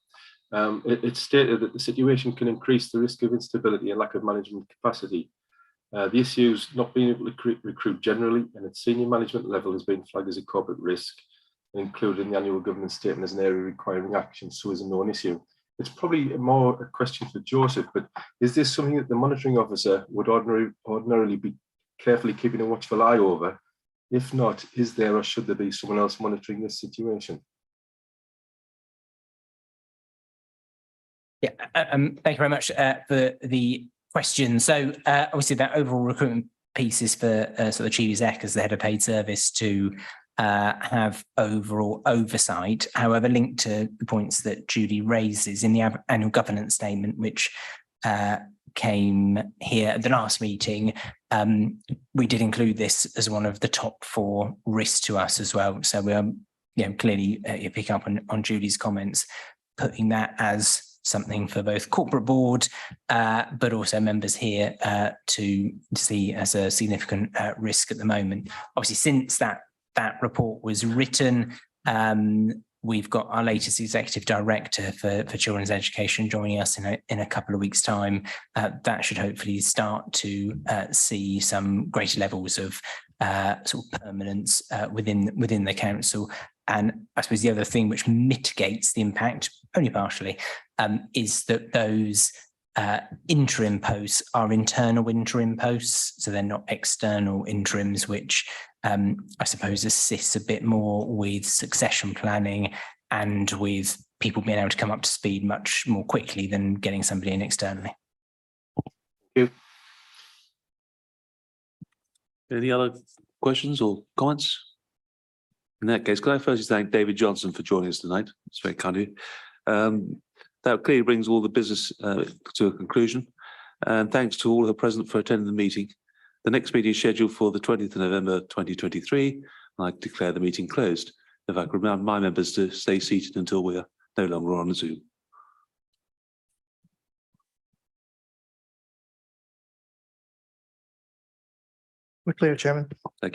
Speaker 10: It's stated that the situation can increase the risk of instability and lack of management capacity. The issue is not being able to recruit generally, and at senior management level has been flagged as a corporate risk, included in the annual governance statement as an area requiring action, so is a known issue. It's probably more a question for Joseph, but is this something that the monitoring officer would ordinarily be carefully keeping a watchful eye over? If not, is there or should there be someone else monitoring this situation?
Speaker 7: Yeah, thank you very much for the question. So obviously that overall recruitment piece is for sort of Chief Exec as the head of paid service to have overall oversight. However, linked to the points that Judy raises in the annual governance statement, which came here at the last meeting, we did include this as one of the top 4 risks to us as well. So we're clearly, you pick up on Judy's comments, putting that as something for both corporate board, but also members here to see as a significant risk at the moment. Obviously, since that report was written, we've got our latest executive director for children's education joining us in a couple of weeks' time. That should hopefully start to see some greater levels of sort of permanence within the council. And I suppose the other thing which mitigates the impact, only partially, is that those interim posts are internal interim posts, so they're not external interims, which I suppose assists a bit more with succession planning and with people being able to come up to speed much more quickly than getting somebody in externally.
Speaker 10: Thank you.
Speaker 1: Any other questions or comments? In that case, can I firstly thank David Johnson for joining us tonight? It's very kind of you. That clearly brings all the business to a conclusion. And thanks to all who are present for attending the meeting. The next meeting is scheduled for the 20th of November 2023. I declare the meeting closed. If I could remind my members to stay seated until we are no longer on Zoom.
Speaker 15: We're clear, Chairman.
Speaker 1: Thank you.